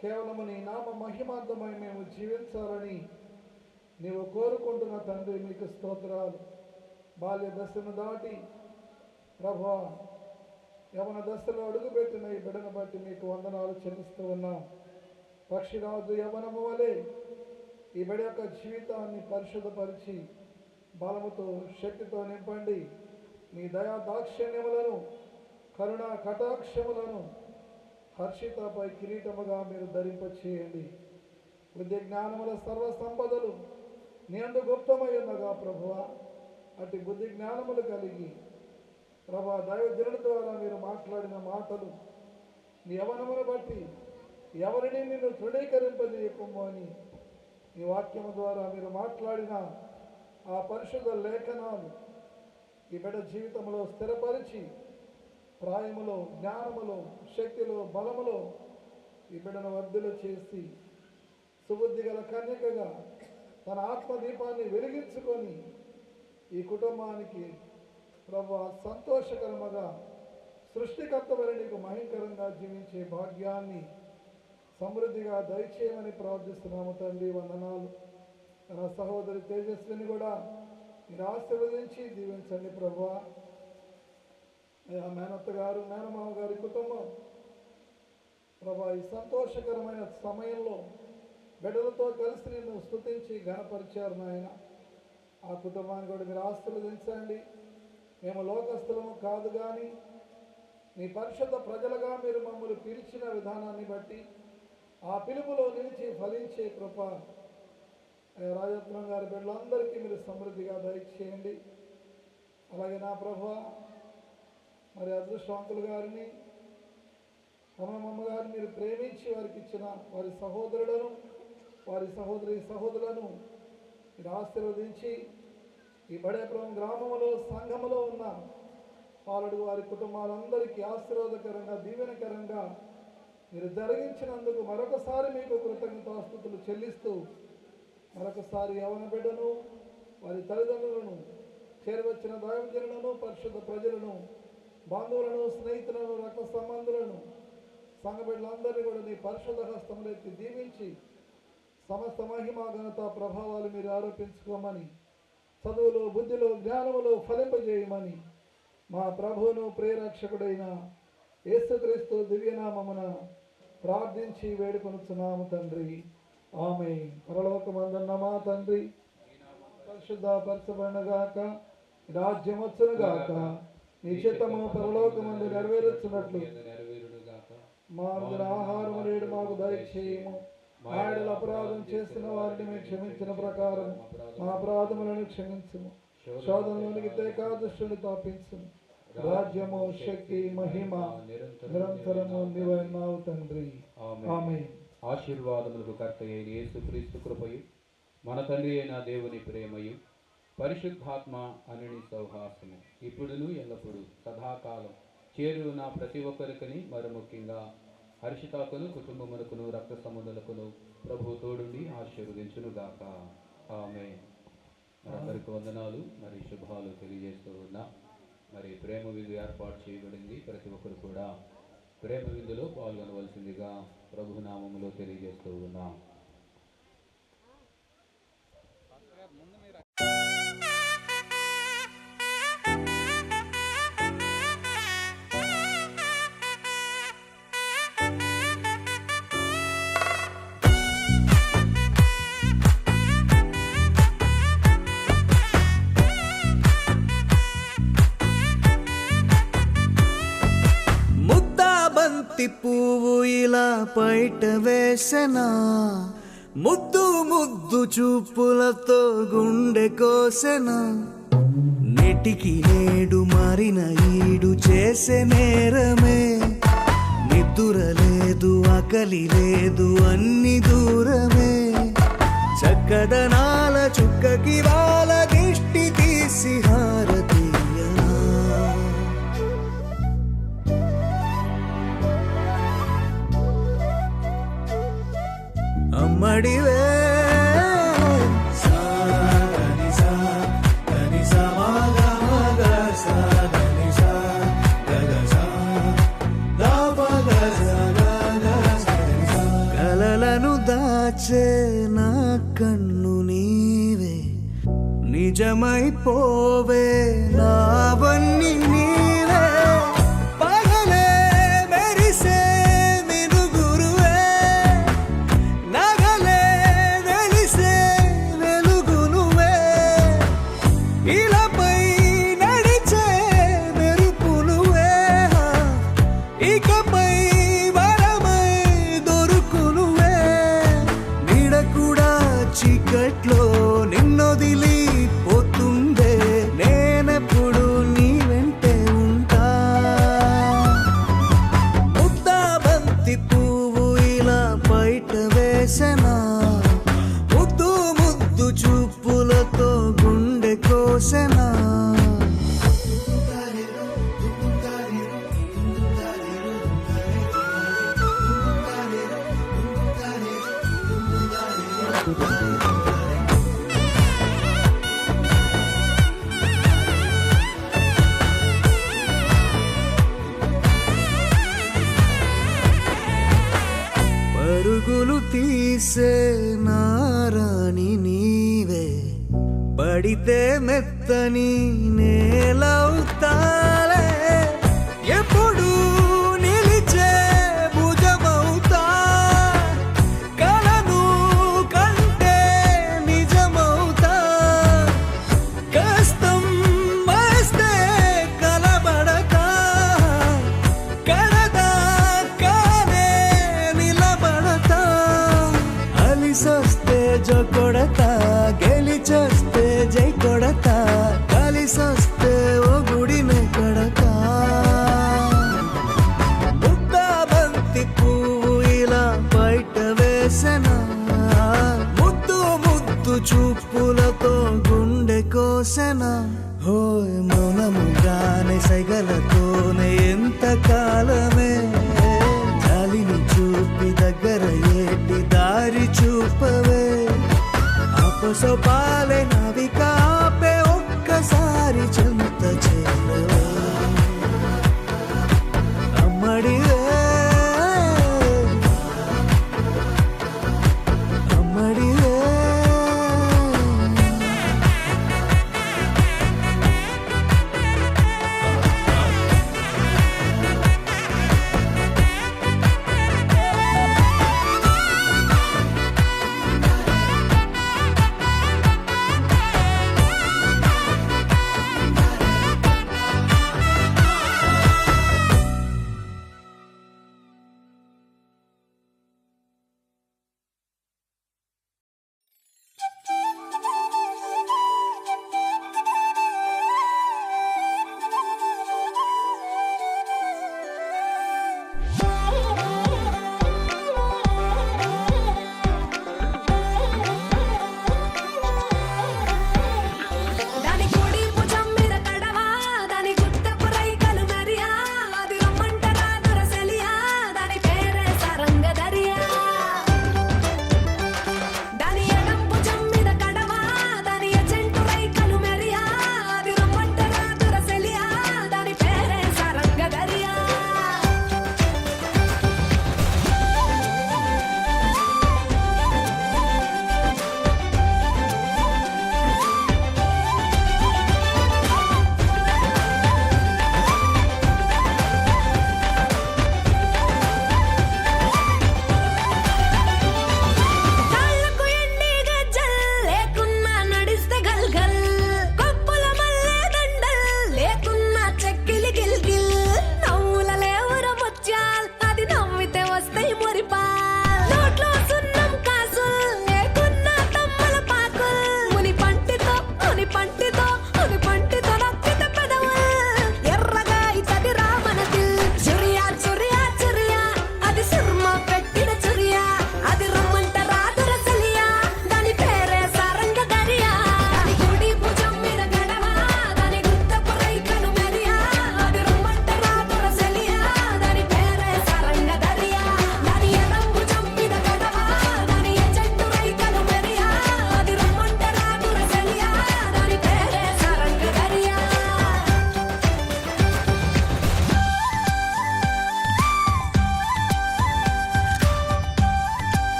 [SPEAKER 6] కేవలము నీ నామ మహిమార్థమై మేము జీవించాలని నీవు కోరుకుంటున్న తండ్రి మీకు స్తోత్రాలు. బాల్య దశను దాటి ప్రభువా యవన దశలో అడుగుపెట్టిన ఈ బిడ్డను బట్టి మీకు వందనాలు చెల్లిస్తూ ఉన్నాం. పక్షిరాజు యవనము వలె ఈ బిడ్డ యొక్క జీవితాన్ని పరిశుద్ధపరిచి బలముతో శక్తితో నింపండి. మీ దయా దాక్షిణ్యములను, కరుణ కటాక్షములను హర్షితపై కిరీటముగా మీరు ధరింపచేయండి. బుద్ధి జ్ఞానముల సర్వ సంపదలు నీ అందు గుప్తమై ఉన్నగా ప్రభువా, అటు బుద్ధి జ్ఞానములు కలిగి ప్రభా దైవజనుల ద్వారా మీరు మాట్లాడిన మాటలు నీ యవనమును బట్టి ఎవరిని నిన్ను తృణీకరింపజేయకుము అని నీ వాక్యము ద్వారా మీరు మాట్లాడిన ఆ పరిశుద్ధ లేఖనాలు ఈ బిడ్డ జీవితంలో స్థిరపరిచి ప్రాయములో, జ్ఞానములో, శక్తిలో, బలములో ఈ బిడ్డను వర్ధిల్ల చేసి సుబుద్ధి గల కన్యకగా తన ఆత్మదీపాన్ని వెలిగించుకొని ఈ కుటుంబానికి ప్రభు సంతోషకరముగా సృష్టికర్తవని నీకు మహింకరంగా జీవించే భాగ్యాన్ని సమృద్ధిగా దయచేయమని ప్రార్థిస్తున్నాము తండ్రి. వందనాలు. తన సహోదరి తేజస్విని కూడా మీరు ఆశీర్వదించి దీవించండి ప్రభువా. మేనత్త గారు, మేనమామ గారి కుటుంబం ప్రభా ఈ సంతోషకరమైన సమయంలో బిడ్డలతో కలిసి నిన్ను స్తుతించి ఘనపరిచారు నాయన. ఆ కుటుంబాన్ని కూడా మీరు ఆశీర్వదించండి. మేము లోకస్తులము కాదు కానీ నీ పరిశుద్ధ ప్రజలుగా మీరు మమ్మల్ని పిలిచిన విధానాన్ని బట్టి ఆ పిలుపులో నిలిచి ఫలించే కృప రాజరత్నం గారి బిడ్డలందరికీ మీరు సమృద్ధిగా దయచేయండి. అలాగే నా ప్రభువా, మరి అదృష్టవంతులు గారిని కమలమ్మ గారిని మీరు ప్రేమించి వారికి ఇచ్చిన వారి సహోదరులను, వారి సహోదరులను మీరు ఆశీర్వదించి ఈ బడేపురం గ్రామంలో సంఘములో ఉన్న పాలడు వారి కుటుంబాలందరికీ ఆశీర్వాదకరంగా దీవెనకరంగా మీరు జరిగించినందుకు మరొకసారి మీకు కృతజ్ఞతాస్తుతులు చెల్లిస్తూ మరొకసారి యవన బిడ్డను, వారి తల్లిదండ్రులను, చేరవచ్చిన దైవజనులను, పరిశుద్ధ ప్రజలను, బంధువులను, స్నేహితులను, రక్త సంబంధులను, సంఘ బిడ్డలందరినీ కూడా నీ పరిశుద్ధ హస్తములు ఎత్తి దీవించి సమస్త మహిమ ఘనత ప్రభావాలు మీరు ఆరోపించుకోమని, చదువులో, బుద్ధిలో, జ్ఞానములో ఫలింపజేయమని మా ప్రభువును ప్రేరక్షకుడైన యేసుక్రీస్తు దివ్యనామమున ప్రార్థించి వేడుకొనుచున్నాము తండ్రి. ఆమేన్. పరలోకమందున్న మా తండ్రి, పరిశుద్ధ పరచబడునుగాక, రాజ్యం వచ్చునుగాక, నీ చిత్తము పరలోకమందు నెరవేరుచున్నట్లు మా అందరి ఆహారము నేడు మాకు దయచేయము. మా యెడల అపరాధం చేసిన వారిని మేము క్షమించిన ప్రకారం మా అపరాధములను క్షమించుము. శోధనలోనికి తేక దుష్టుని తప్పించుము. రాజ్యము, శక్తి, మహిమ నిరంతరము నీవైనావు తండ్రి. ఆమేన్.
[SPEAKER 4] ఆశీర్వాదములకు కర్త అయిన యేసుక్రీస్తు కృపయు, మన తండ్రి అయిన దేవుని ప్రేమయు, పరిశుద్ధాత్మ అనుని సౌహాసము ఇప్పుడును ఎల్లప్పుడు సదాకాలం చేరున ప్రతి ఒక్కరికని, మరి ముఖ్యంగా హర్షితాకును, కుటుంబమునకును, రక్త సంబంధులకును ప్రభు తోడుండి ఆశీర్వదించునుగాక. ఆమేన్. మనందరికి వందనాలు, మరి శుభాలు తెలియజేస్తూ ఉన్నా. మరి ప్రేమ విందు ఏర్పాటు చేయబడింది. ప్రతి ఒక్కరు కూడా ప్రేమ విందులో పాల్గొనవలసిందిగా ప్రభు నామములో తెలియజేస్తూ ఉన్నాం.
[SPEAKER 7] బంతి పువ్వు ఇలా బయట వేసెనా, ముద్దు ముద్దు చూపులతో గుండె కోసెనా, నెటికి నేడు మారిన ఈడు చేసే నేరమే, నిద్ర లేదు ఆకలి లేదు అన్ని దూరమే, చక్కదనాల చుక్కకి వాళ్ళ దిష్టి తీసి హారతీయనా, అమ్మడివే కలలను దాచే నా కన్ను నీవే, నిజమైపోవే నావన్నీ నీవే, పగలే మెరిసే మినుగురువే, నగలే వెలిసే వెలుగు నువ్వే, ఇలాపై నడిచే మెరుపు నువ్వే, ఇకపై వరమై దొరుకు నువ్వే, నీడ కూడా చీకట్లో నిన్నొదిలి పోతుందే, నేనెప్పుడు నీ వెంటే ఉంటా, ముద్దా బంతి పువ్వు ఇలా బయట వేసెనా, ముద్దు ముద్దు చూపులతో గుండె కోసెనా. పరుగులు తీసే నారాణి నీవే, పడితే మెత్తని నేలవుతాలే, ఎప్పుడు నిలిచే భుజమవుతా, కలను కొడతా, గెలిచొస్తే జై కొడతా, కలిసొస్తే ఓ గుడినే కడతా. ముద్దాబంతి పువ్వు ఇలా బయట వేసెనా, ముద్దు ముద్దు చూపులతో గుండె కోసెనా. హోయ్ మౌనముగానే సైగలతోనే ఎంత కాలమే, జాలిని చూపి దగ్గర ఏటి దారి చూపవే. అపసోపాలే నవి కాపే ఒక్కసారి చెంత చేరవే. అమ్మడివే అమ్మడివే.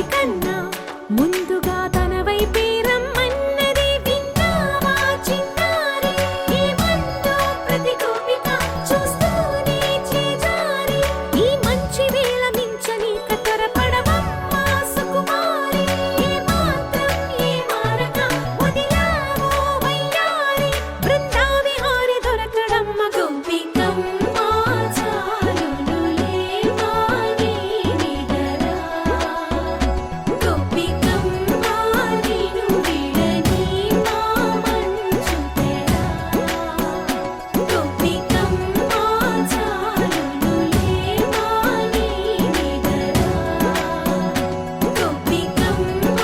[SPEAKER 2] అన్నిటికన్నా ముందుగా తన వైపే రమ్మన్నది విన్నావా చిన్నారి? ఏమందో ప్రతి గోపిక చూస్తూనే చేజారి. ఈ మంచి వేళ మించని కతరపడవమ్మా సుకుమారి. ఏ మాత్రం ఏ మారక వదిలావో వయ్యారి. బృందావిహారి దొరకడమ్మ గోపికమ్మ చాలునులే మాని నిదరా. గోపికమ్మ నిను విడని మా మంచు తెరా. గోపికమ్మ చాలునులే మాని నిదరా. గోపికమ్మ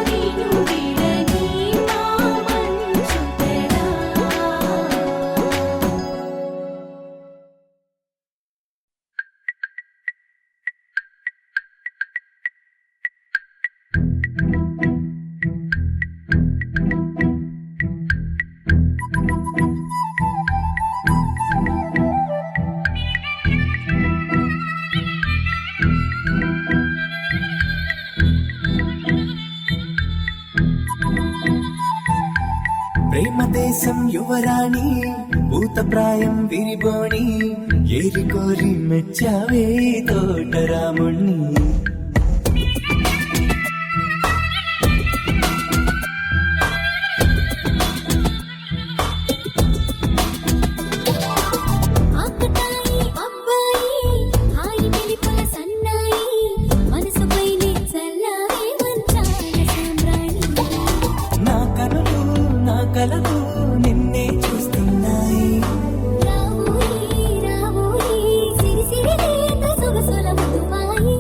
[SPEAKER 2] నిను విడని మా మంచు తెరా.
[SPEAKER 7] ప్రేమ దేశం యువరాణి భూతప్రాయం విరిబోణి ఏరి కోరి మెచ్చావే తోటరాముణ్ణి.
[SPEAKER 2] ఆకతాయి అబ్బాయి హాయి వెలిపల సన్నాయి. మనసుపైనే చల్లారే వంచాల సామ్రాణి.
[SPEAKER 7] నా కనులు నా కలలు నిన్నే చూస్తున్నాయి.
[SPEAKER 2] రావోయి రావోయి సిరి సిరి లేత సొగసుల మధుమాయి.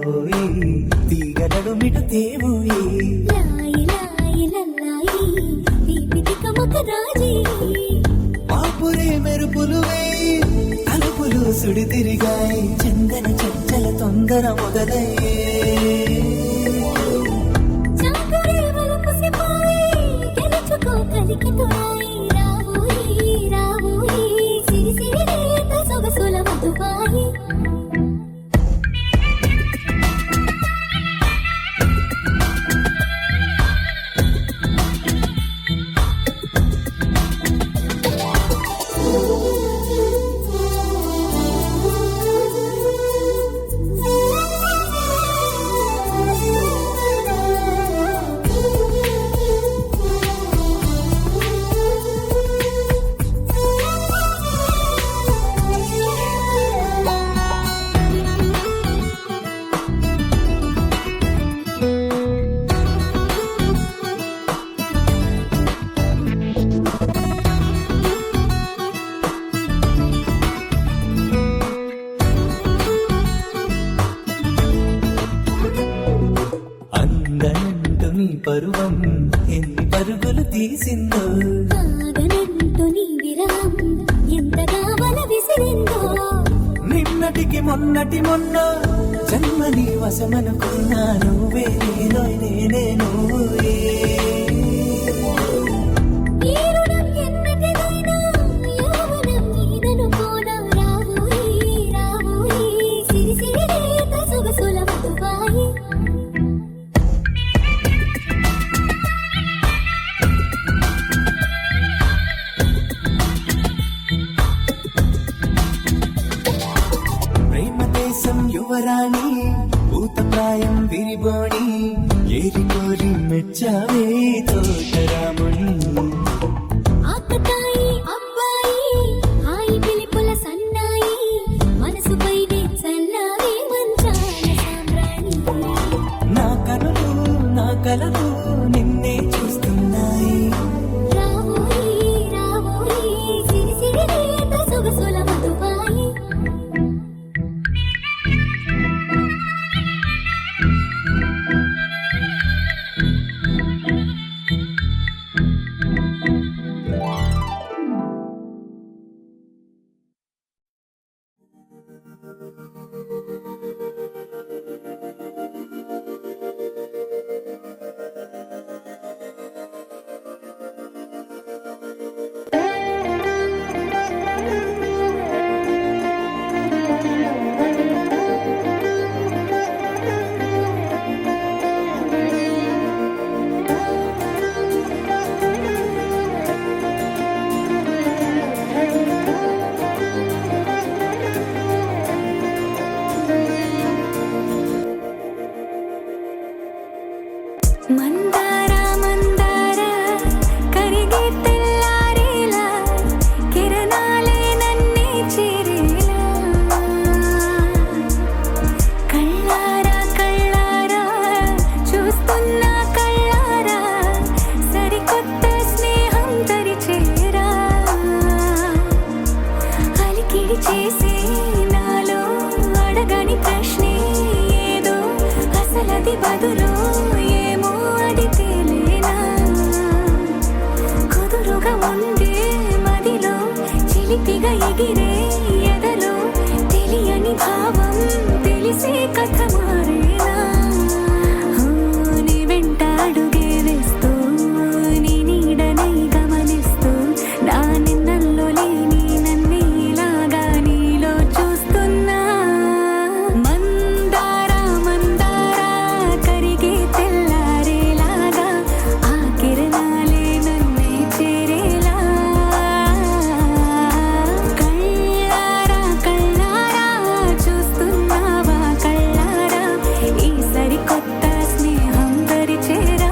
[SPEAKER 7] ఓయి తీగ నడుమిట తేవోయి.
[SPEAKER 2] లాయి లాయి లల్లాయి దీపితి కమక రాజీ.
[SPEAKER 7] పాపురే మెరుపులు వేయి తలుపులు సుడి తిరిగాయి. చందన చంచల తొందర మొదలయ్యే.
[SPEAKER 2] చాకరే వలపుసిపోయి గెలుచుకో కలికి తోయి. రావోయి రావోయి సిరి సిరి లేత సొగసుల మధుమాయి.
[SPEAKER 7] అందనంటూ నీ పరువం ఎన్ని పరుగులు తీసిందో.
[SPEAKER 2] ఆగనంటూ నీ విరహం ఎంతగా వల విసిరిందో.
[SPEAKER 7] నిన్నటికి మొన్నటి మొన్న జన్మని వశమనుకున్నా. నువ్వే నేనో నేనే నువ్వే.
[SPEAKER 2] ఈ రుణం ఎన్నటిదైనా యౌవనం నీదనుకోనా. రావోయి రావోయి సిరి సిరి లేత సొగసుల మధుమాయి.
[SPEAKER 7] ప్రేమ దేశం యువరాణి భూతప్రాయం విరిబోణి ఏరి కోరి మెచ్చావే తోటరాముణ్ణి.
[SPEAKER 2] ఆకతాయి అబ్బాయి హాయి పిలిపుల సన్నాయి.
[SPEAKER 7] కలలు నిన్నే చూస్తున్నాయి.
[SPEAKER 8] రావోయి రావోయి సిరి సిరి రేత సొగసుల మధువాయి. మందార మందార కరిగే తెల్లారేలా కిరణాలే నన్నే చేరేలా. కళ్ళారా కళ్ళారా చూస్తున్నా కళ్ళారా సరికొత్త స్నేహం తరిచేరా. అలికిడి చేసే నాలో అడగని ప్రశ్నే ఏదో అసలది బదులు ఏమో అది తేలేనా. కుదురుగా ఉండే మదిలో చిలిపిగా ఎగిరే ఎదలో తెలియని భావం తెలిసే కథ మారేనా. నీ వెంట అడుగే వేస్తూ నీ నీడనై గమనిస్తూ నా నిన్నల్లో లేని నన్నే ఇలాగా నీలో చూస్తున్నా. మందార మందార కరిగే తెల్లారేలాగా ఆ కిరణాలే నన్నే చేరేలా. కళ్ళారా కళ్ళారా చూస్తున్నావా కళ్ళారా ఈ సరికొత్త స్నేహం దరిచేరా.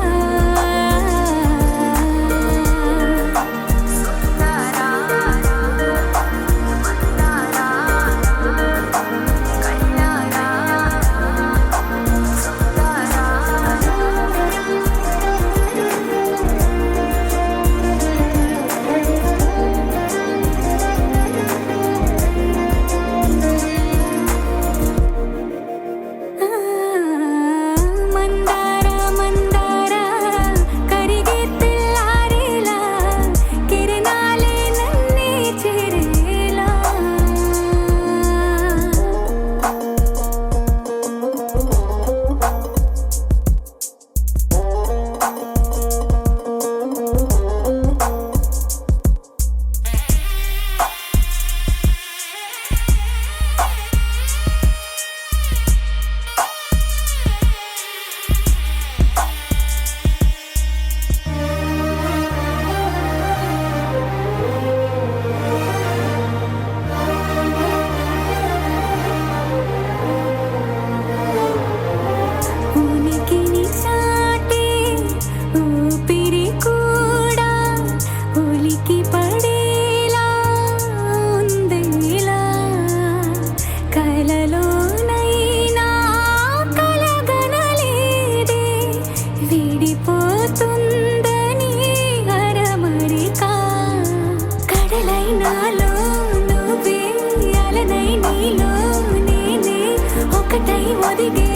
[SPEAKER 8] మందార మందార కరిగే తెల్లారేలా కిరణాలే నన్నే చేరేలా. ఉనికిని చాటే ఊపిరి కూడా ఉలికి పడేలా ఉందేలా. కలలోనైనా కలగనలేదే విడిపోతుందని అరమరిక. కడలైనాలో నువ్వే అలనై నీలో నేనే ఒకటై ఒదిగే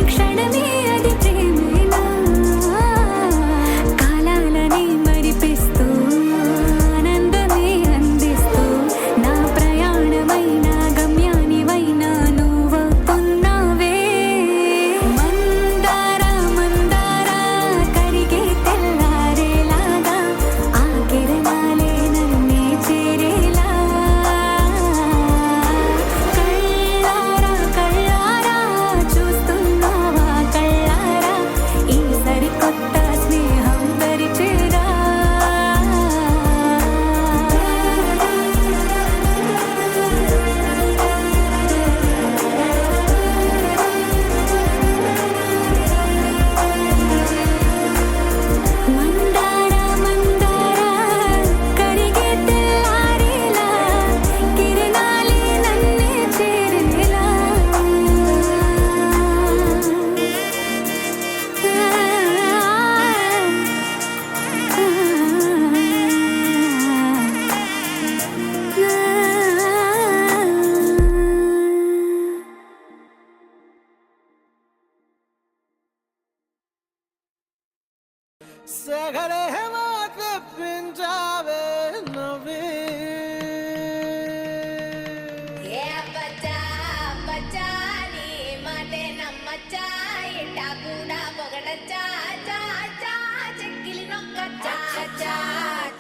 [SPEAKER 8] క్షణమే అది ప్రేమేనా. కాలాలని మరిపిస్తూ ఆనందమే అందిస్తూ నా ప్రయాణమైన గమ్యానివైనా నువ్వవుతున్నావే. మందార మందార కరిగే తెల్లారేలాగా ఆ కిరణాలే నన్నే చేరేలా. కళ్ళారా కళ్ళారా చూస్తున్నావా కళ్ళారా
[SPEAKER 1] సగలే తెప్పించావే నవ్వే
[SPEAKER 9] ఏ బచ్చా బచ్చా నీ మాటే నమ్మచ్చా ఇట్టా కూడా పొగడచ్చా చా చా చెక్కిలి నొక్కచ్చా చా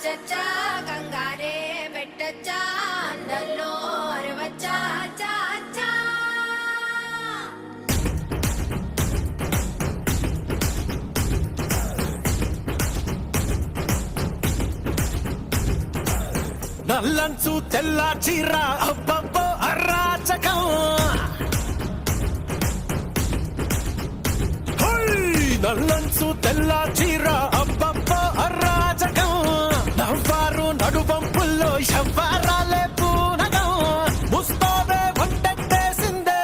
[SPEAKER 9] చచ్చా కంగారే పెట్టచ్చా అందరిలో అరవచ్చా చా చా
[SPEAKER 1] నల్లంచు తెల్ల చీర అబ్బబ్బో అరాచకం నల్లంచు తెల్ల చీర అబ్బబ్బో అరాచకం నవ్వారు నడుబంపుల్లో శవ్వారాలే పూనగం ముస్తాబే వంటేసిందే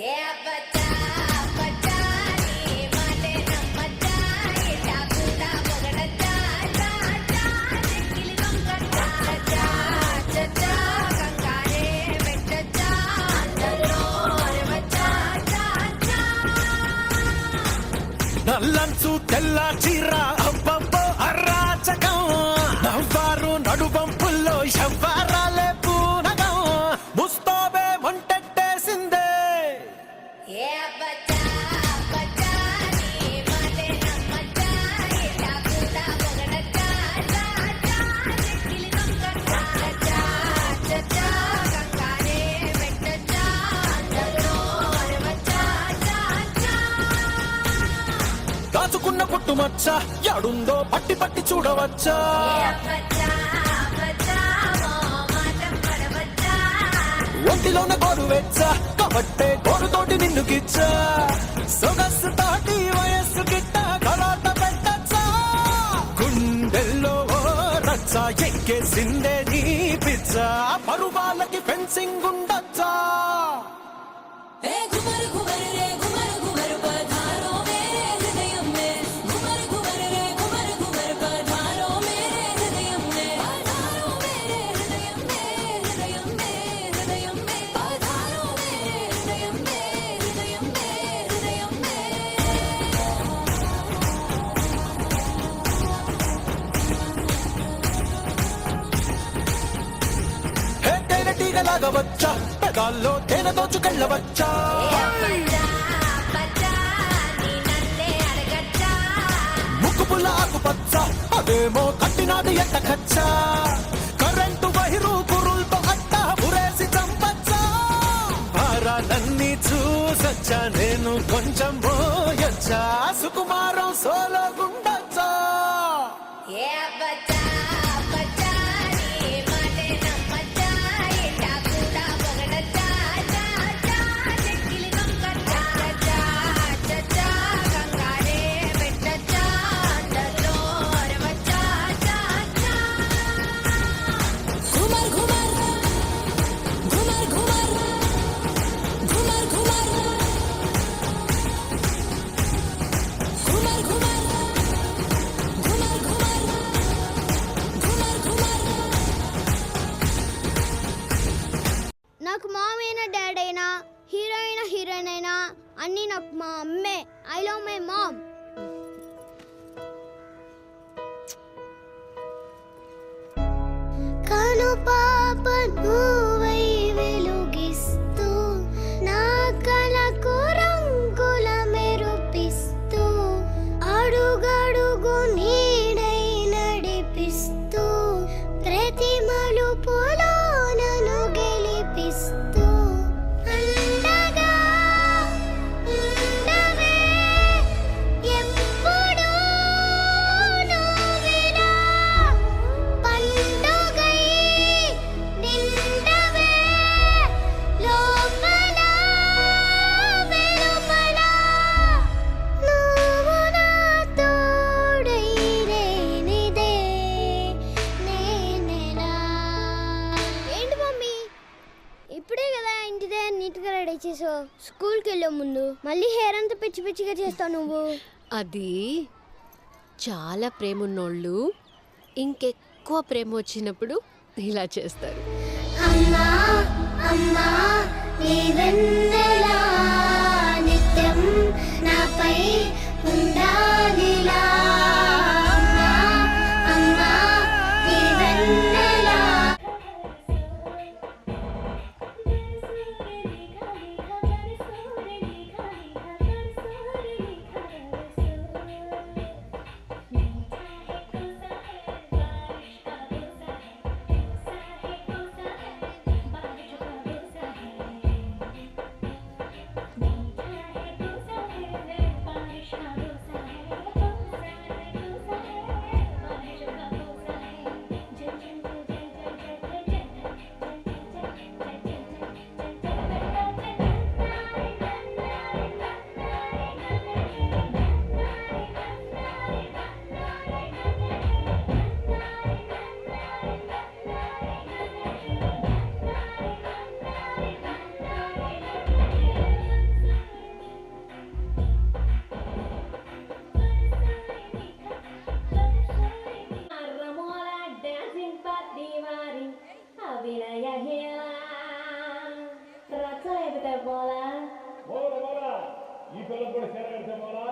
[SPEAKER 9] ఏ బచ్చా బచ్చా నీ మాటే నమ్మచ్చా ఇట్టా కూడా పొగడచ్చా చా చా చెక్కిలి నొక్కచ్చా చా చచ్చా కంగారే పెట్టచ్చా అందరిలో అరవచ్చా చా చా
[SPEAKER 1] నల్లంచు తెల్ల చీర అబ్బబ్బో అరాచకం నవ్వారు నడుబంపుల్లో శవ్వారాలే పూనగం ముస్తాబే వంటేసిందే
[SPEAKER 9] ఏ బచ్చా బచ్చా నీ మాటే నమ్మచ్చా ఇట్టా కూడా పొగడచ్చా చా చా చెక్కిలి నొక్కచ్చా చా చచ్చా కంగారే పెట్టచ్చా అందరిలో అరవచ్చా చా చా
[SPEAKER 1] దాచుకున్న పుట్టుమచ్చ యాడుందో పట్టి పట్టి చూడవచ్చా
[SPEAKER 9] ఏ బచ్చా బచ్చా ఓ మాటం పడవచ్చా
[SPEAKER 1] ఒంటిలోన గోరు వెచ్చ కాబట్టే గోరుతోటి నిన్ను గిచ్చా సొగస్సు తాటి వయస్సు గిట్ట కలాట పెట్టచ్చా గుండెల్లో ఓ రచ్చ ఎక్కేసిందే నీ పిచ్చ పరువాలకి ఫెన్సింగ్ ఉండొచ్చా
[SPEAKER 8] ఏ గుమరు గుమరు రే గుమరు గుమరు పధారో మేరే హృదయం మే గుమరు గుమరు రే గుమరు గుమరు పధారో మేరే హృదయం మే పధారో మేరే హృదయం మే హృదయం మే హృదయం మే పధారో మేరే హృదయం మే హృదయం మే హృదయం మే
[SPEAKER 1] హే తేనె టీగలాగా వచ్చా పెదాల్లో తేనె దోచుకెళ్ళవచ్చా
[SPEAKER 9] బచ్చా బచ్చా నీ నన్నే అడగచ్చా
[SPEAKER 1] ముక్కు పుల్ల ఆకుపచ్చ అదేమో కట్టినాడు ఎట్ట ఖచ్చా కరెంటు వైరు కురుల్తో అట్ట ఉరేసి చంపచ్చా భారాలన్నీ చూసొచ్చా నేను కొంచెం పోయొచ్చా సుకుమారం సోలో గుండొచ్చా
[SPEAKER 9] ఏ బచ్చా బచ్చా నీ మాటే నమ్మచ్చా ఇట్టా కూడా పొగడచ్చా చా చా చెక్కిలి నొక్కచ్చా చా చచ్చా కంగారే పెట్టచ్చా అందరిలో అరవచ్చా చా చా
[SPEAKER 8] घुमर घुमर घुमर घुमर घुमर घुमर घुमर घुमर घुमर घुमर घुमर घुमर
[SPEAKER 10] నాకు మామ్ అయినా డాడ్ అయినా హీరో అయినా హీరోయిన్ అయినా అన్నీ నాకు మా అమ్మే. I love my mom. కను పాప నువ్వై వెలుగిస్తూ నా కలకు రంగుల మెరుపిస్తూ అడుగడుగు నీడై నడిపిస్తూ ప్రతి మలుపులో నన్ను గెలిపిస్తూ అండగా ఉండవే ఎప్పుడూ నువ్విలా పండుగై నిండవే లోపల వెలుపల నువ్వు నా తోడై లేనిదే నేనెలా. ఏంటి మమ్మీ ఇప్పుడే కదా ఇంటి దగ్గర నీట్గా రెడీ చేసావు, స్కూల్కి వెళ్ళే ముందు మళ్ళీ హెయిర్ అంతా పిచ్చి పిచ్చిగా చేస్తావు నువ్వు.
[SPEAKER 11] అది చాలా ప్రేమ ఉన్నోళ్ళు ఇంకెక్కువ ప్రేమ వచ్చినప్పుడు ఇలా చేస్తారు.
[SPEAKER 10] అమ్మా అమ్మా నీ వెన్నెలా నిత్యం నాపై ఉండాలిలా.
[SPEAKER 3] పిల్లలకు కూడా చీరగా చెప్పాలా?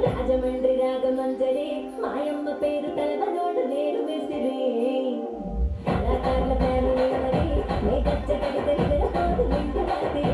[SPEAKER 8] రాజమండ్రి రాగమంజరి మాయమ్మ పేరు తలవనోడు నేడు మిసిరి కళాకారుల ఫ్యామిలీ మరి నే గచ్చ కడితే నిద్రపోదు నిండు రాత్రి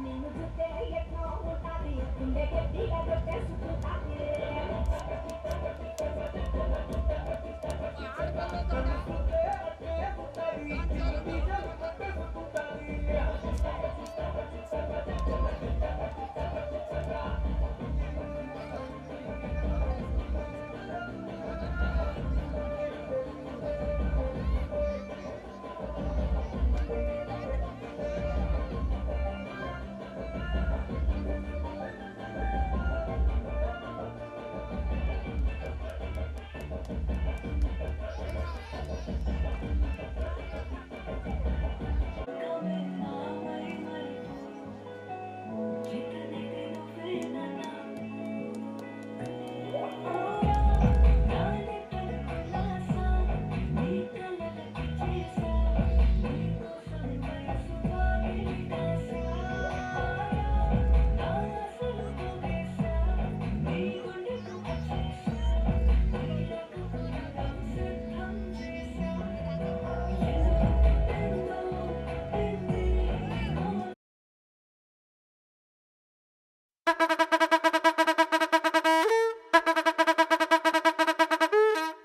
[SPEAKER 8] నేను చూస్తే ఎట్లా ఉంటుంది గుండె గట్టిగా కొట్టేసుకుంటాది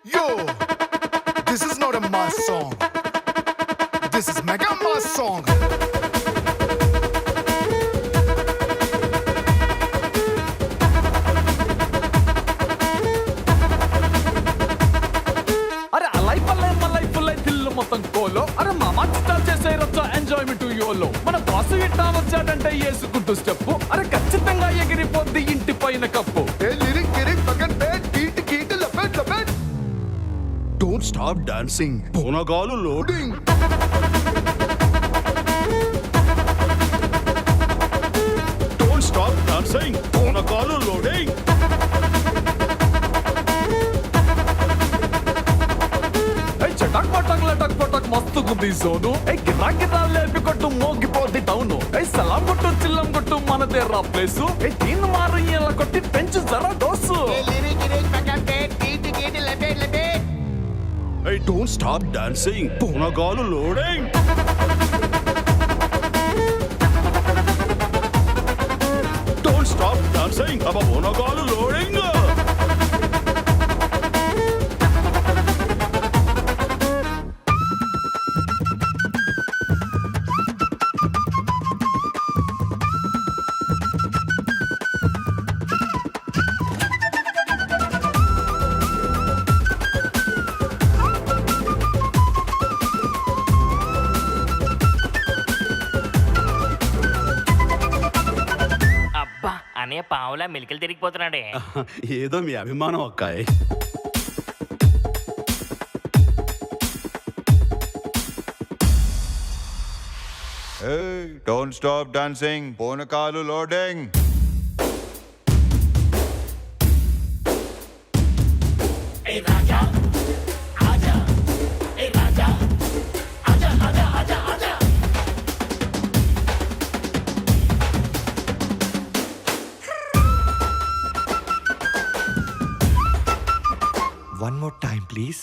[SPEAKER 1] Yo, this is not a mass song. This is mega mass song.
[SPEAKER 12] అరే అలై పల్లై మలై పుల్లై దిల్లు మొత్తం కోలో అరే మామా చిట్టా చేసే రచ్చ ఎంజాయ్మెంట్ యోలో మన బాసు ఇట్టా వచ్చాడంటే వేసుకుంటూ స్టెప్ అరే ఖచ్చితంగా ఎగిరిపోద్ది ఇంటి పైన cup
[SPEAKER 1] Don't stop dancing. Ponagalu loading. Don't stop dancing. Ponagalu loading.
[SPEAKER 12] చటాక్ పటాక్ లటాక్ పటాక్ మస్తుకుంది జోను గిరా గిరా లేపి కొట్టు మోగిపోద్ది టౌను సలాం కొట్టు చిల్లం కొట్టు మనదే రా ప్లేసు దీన్ని మారు ఇలా కొట్టి పెంచు జరా dose
[SPEAKER 1] Hey, don't stop dancing. Ponagalu loading.
[SPEAKER 12] Dancing అబ్బా పూనకాలు లోడింగ్.
[SPEAKER 13] అబ్బా అనే పావులా మెలికలు తిరిగిపోతున్నాడే.
[SPEAKER 12] ఏదో మీ అభిమానం అక్కాయ్.
[SPEAKER 1] Don't stop dancing. పూనకాలు loading.
[SPEAKER 12] One more time, please.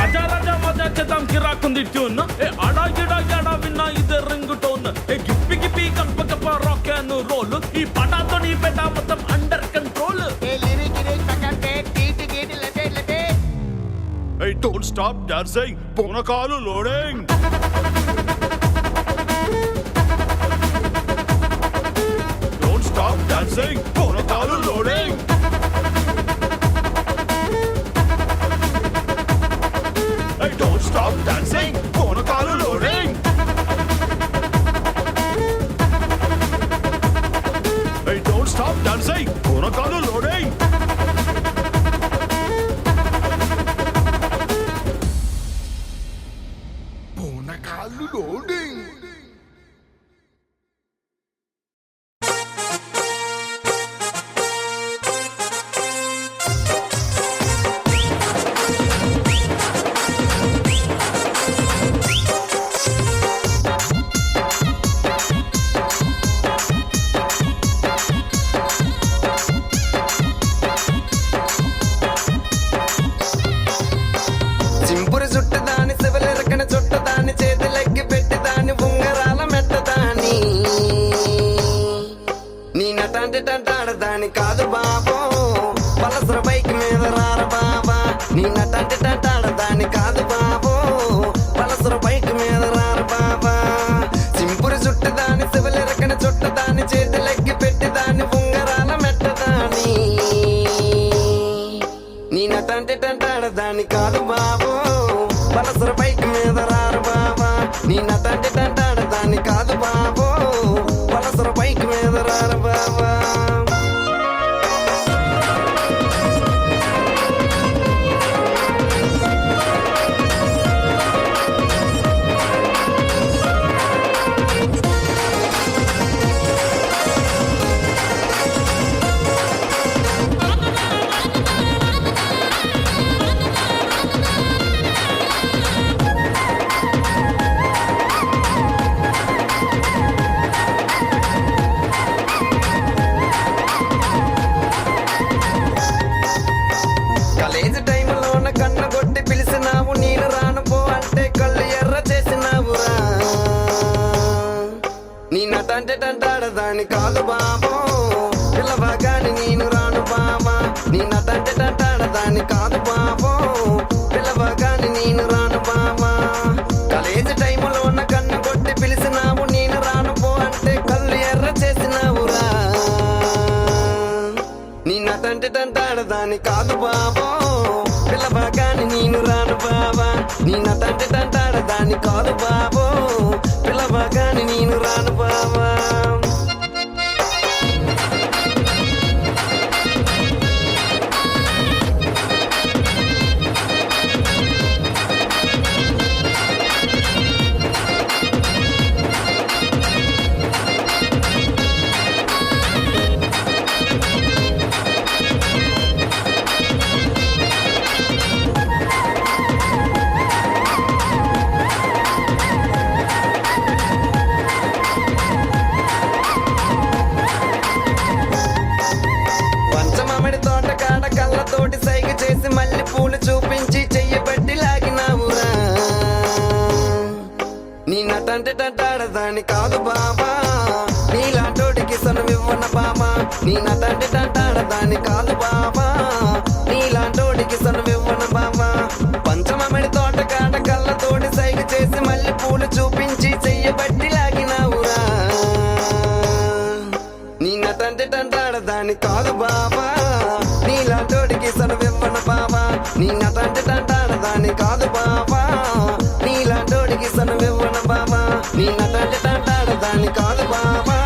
[SPEAKER 12] ఆజా రాజా మజా చేద్దాం కిరాకుంది ట్యూన్. ఏ అడా గిడా గడా విన్నా ఇదే రింగ్ టోన్. ఏ గిప్పి గిప్పి కప్ప కప్ప రాక్ అండ్ రోల్. ఈ పటాతో నీ పెట్ట మొత్తం under control. Hey, don't stop dancing. పూనకాలు loading. Don't stop dancing. పూనకాలు loading. Hey, don't stop dancing. పూనకాలు loading. Hey, don't stop dancing. పూనకాలు loading.
[SPEAKER 1] పూనకాలు loading.
[SPEAKER 3] చింపురు చుట్టదాని శివలెరకన చుట్టదాని చేతులెక్కి పెట్టిదాని ఉంగరాల మెట్టదాని నీ నటంటే టంటాడదాని కాదు బాబో పలసర బైక్ మీద రార బాబా నీ నటంటే టంటాడదాని కాదు బాబో పలసర బైక్ మీద రార బాబా చింపురు చుట్టదాని శివలెరకన చుట్టదాని చేతులెక్కి పెట్టిదాని ఉంగరాల మెట్టదాని నీ నటంటే టంటాడదాని కాదు బాబో పలసర బైక్ మీద రారు బాబా నీ నటంటే టంటాడదాని కాదు బాబో పలసర బైక్ మీద రారు బాబా కాలేజీ టైంలోన కన్ను కొట్టి పిలిచినావు నేను రాను పో అంటే కళ్ళు ఎర్ర చేసినావురా నీ నటంటే టంటాడదాని కాదు బాబో పిల్లవగాని నేను రాను బాబా నీ నటంటే టంటాడదాని కాదు బాబో పిల్లవగాని నేను రాను బాబా కాలేజీ టైంలోన కన్ను కొట్టి పిలిచినావు నేను రాను పో అంటే కళ్ళు ఎర్ర చేసినావురా నీ నటంటే టంటాడదాని కాదు బాబో పిల్లవగాని నేను రాను బాబా నీ నటంటే టంటాడదాని కాదు బాబో పిల్లవగాని నేను రాను బాబా నటంటే తంటాడదాని కాదు బాబా నీలాంటోడికి సనువివ్వన బాబా నీ నటంటే తంటాడదాని కాదు బాబా నీలాంటోడికి సనువివ్వన బాబా పంచమమిడి తోటకాడ కళ్ళతోటి సైగ చేసి మళ్ళీ పూలు చూపించి చెయ్యబట్టి లాగినావురా నీ నటంటే తంటాడదాని కాదు బాబా నీలాంటోడికి సనువివ్వన బాబా నీ నటంటే తంటాడదాని కాదు బాబా నీలాంటోడికి సనువివ్వన బాబా నీ నటంటే తంటాడదాని కాదు బాబా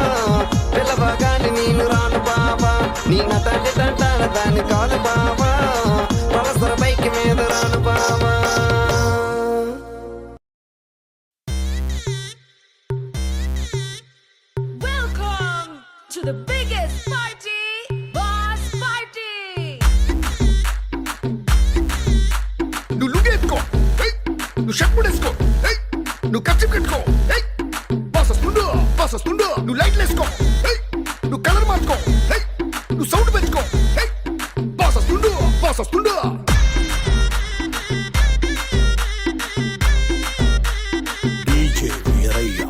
[SPEAKER 3] పిల్లవగాని నేను రాను బాబా నీ నటంటే తంటాడదాని కాదు బాబా పలసర బైక్ మీద రాను బాబా
[SPEAKER 2] Welcome to the biggest party, Boss Party.
[SPEAKER 1] నువ్వు లుగేసుకో నువ్వు షర్ట్ వేసుకో నువ్వు కచ్చి కట్టుకో బాస్ వస్తుండు నువ్వు లైట్లు వేసుకో నువ్వు కలర్ మార్చుకో నువ్వు సౌండ్ పెంచుకో బాస్ వస్తుండు డీజే వీరయ్య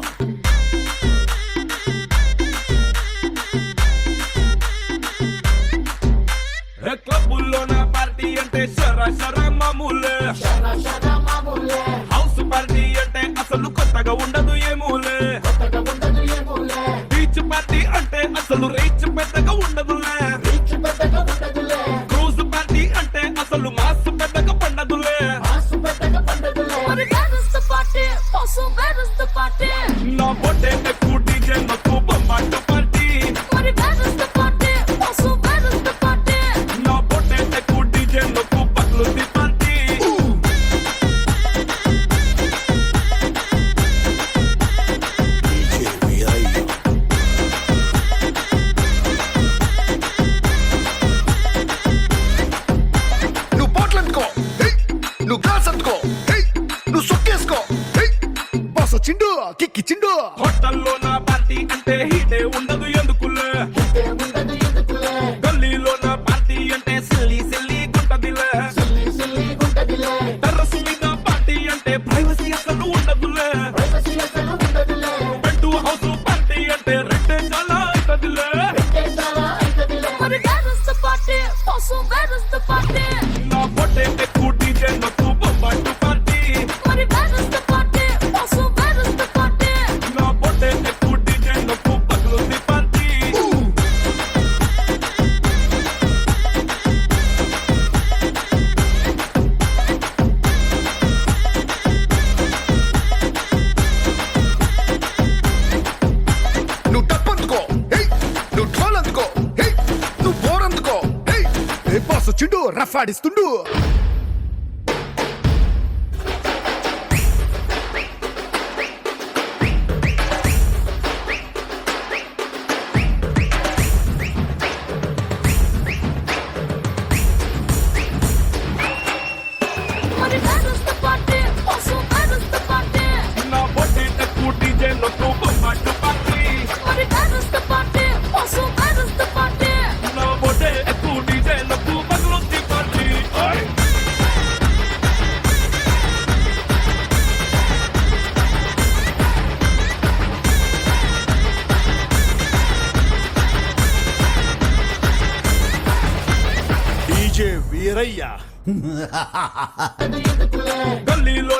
[SPEAKER 12] క్లబ్బుల్లోన పార్టీ అంటే సర మామూలే హౌస్ పార్టీ అంటే అసలు కొత్తగా ఉండదు ఏమూలే బీచ్ పార్టీ అంటే అసలు రీచ్ పెద్దగా ఉండదులే క్రూజ్ పార్టీ అంటే అసలు మాస్ పెద్దగా పండదులే
[SPEAKER 2] But that is the party, also that is the party.
[SPEAKER 12] నా బొట్టే ఎక్కువ డీజే నాకు బొమ్మాటు party
[SPEAKER 2] But that is the party, also that is the party.
[SPEAKER 12] నా బొట్టే ఎక్కువ డీజే నాకు పట్లు పార్టీ
[SPEAKER 1] డీజే వీరయ్య నువ్వు బాటిల్ అందుకో నువ్వు గ్లాస్ అందుకో నువ్వు సొక్కేసుకో బాస్ వచ్చిండు కిక్కిచ్చిండు
[SPEAKER 12] హోటల్లో నా పార్టీ అంటే హీటే ఉండదు ఎందుకులే గల్లీలో నా పార్టీ అంటే సిల్లి గుంటదిలే టెర్రస్ మీద పార్టీ అంటే ప్రైవసీ అసలు ఉండదులే బెడ్ హౌస్ పార్టీ అంటే రెండే చాలా అవుతుందిలే
[SPEAKER 2] But that is the party, also that is the party.
[SPEAKER 12] నా పొట్టే ఎక్కువ డీజే నాకు బొమ్మాటు party
[SPEAKER 2] But that is the party, also that is the party.
[SPEAKER 12] నా పొట్టే ఎక్కువ డీజే నాకు పట్లు పార్టీ
[SPEAKER 1] నువ్వు డబ్బు అందుకో నువ్వు ఢోల్ అందుకో నువ్వు బోర్ అందుకో బాస్ వచ్చిండు rough ఆడిస్తుండు
[SPEAKER 2] But that is the party, also that is the party.
[SPEAKER 12] నా పొట్టే ఎక్కువ డీజే నాకు బొమ్మాటు party
[SPEAKER 2] But that is the party, also that is the party.
[SPEAKER 12] నా పొట్టే ఎక్కువ డీజే నాకు పట్లు పార్టీ
[SPEAKER 1] డీజే వీరయ్య
[SPEAKER 12] గల్లీలో